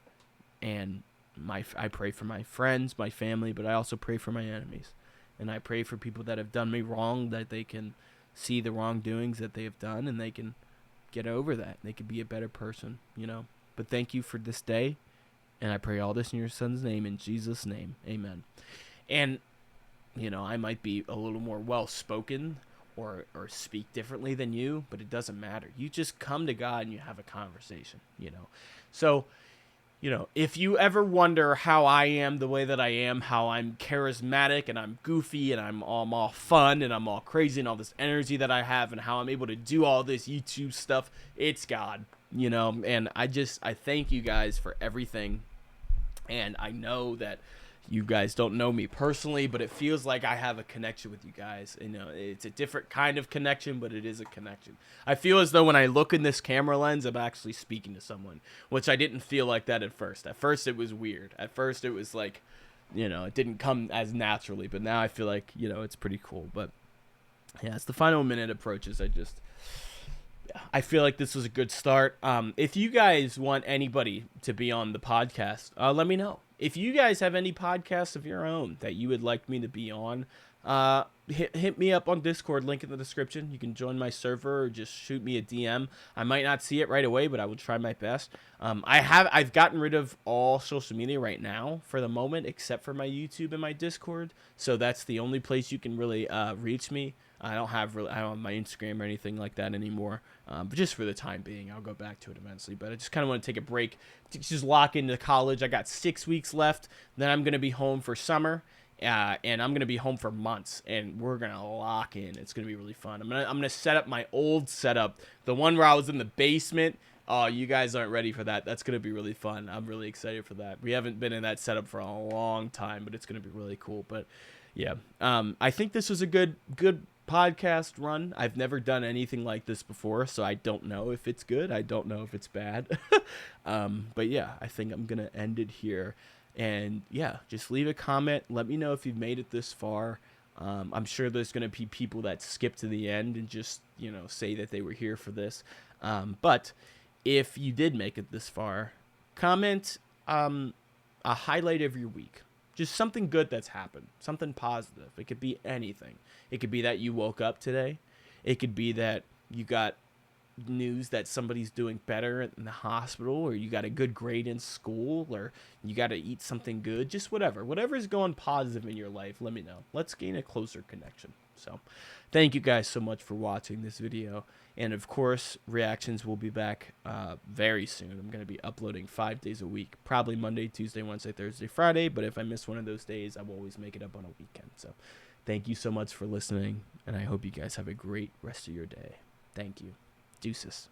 and I pray for my friends, my family, but I also pray for my enemies. And I pray for people that have done me wrong, that they can see the wrongdoings that they have done, and they can get over that. They can be a better person, But thank you for this day, and I pray all this in your son's name, in Jesus' name. Amen. And, I might be a little more well-spoken or speak differently than you, but it doesn't matter. You just come to God and you have a conversation, So, if you ever wonder how I am the way that I am, how I'm charismatic and I'm goofy and I'm all fun and I'm all crazy and all this energy that I have and how I'm able to do all this YouTube stuff, it's God, and I thank you guys for everything. And I know that you guys don't know me personally, but it feels like I have a connection with you guys. It's a different kind of connection, but it is a connection. I feel as though when I look in this camera lens, I'm actually speaking to someone, which I didn't feel like that at first. At first, it was weird. At first, it was like, it didn't come as naturally, but now I feel like, it's pretty cool. But yeah, as the final minute approaches, I feel like this was a good start. If you guys want anybody to be on the podcast, let me know. If you guys have any podcasts of your own that you would like me to be on, Hit me up on Discord, link in the description. You can join my server or just shoot me a DM. I might not see it right away, but I will try my best. I've gotten rid of all social media right now for the moment, except for my YouTube and my Discord. So that's the only place you can really reach me. I don't have my Instagram or anything like that anymore. But just for the time being, I'll go back to it eventually. But I just kind of want to take a break to just lock into college. I got 6 weeks left. Then I'm gonna be home for summer. And I'm gonna be home for months, and we're gonna lock in. It's gonna be really fun. I'm gonna set up my old setup, the one where I was in the basement. Oh, you guys aren't ready for that. That's gonna be really fun. I'm really excited for that. We haven't been in that setup for a long time, but it's gonna be really cool. But yeah, I think this was a good podcast run. I've never done anything like this before, so I don't know if it's good. I don't know if it's bad. But yeah, I think I'm gonna end it here. And yeah, just leave a comment. Let me know if you've made it this far. I'm sure there's going to be people that skip to the end and just, say that they were here for this. But if you did make it this far, comment a highlight of your week. Just something good that's happened. Something positive. It could be anything. It could be that you woke up today. It could be that you got news that somebody's doing better in the hospital, or you got a good grade in school, or you got to eat something good. Just whatever is going positive in your life, let me know. Let's gain a closer connection. So thank you guys so much for watching this video, and of course reactions will be back very soon. I'm going to be uploading 5 days a week, probably Monday, Tuesday, Wednesday, Thursday, Friday, but if I miss one of those days, I will always make it up on a weekend. So thank you so much for listening, and I hope you guys have a great rest of your day. Thank you. Deuces.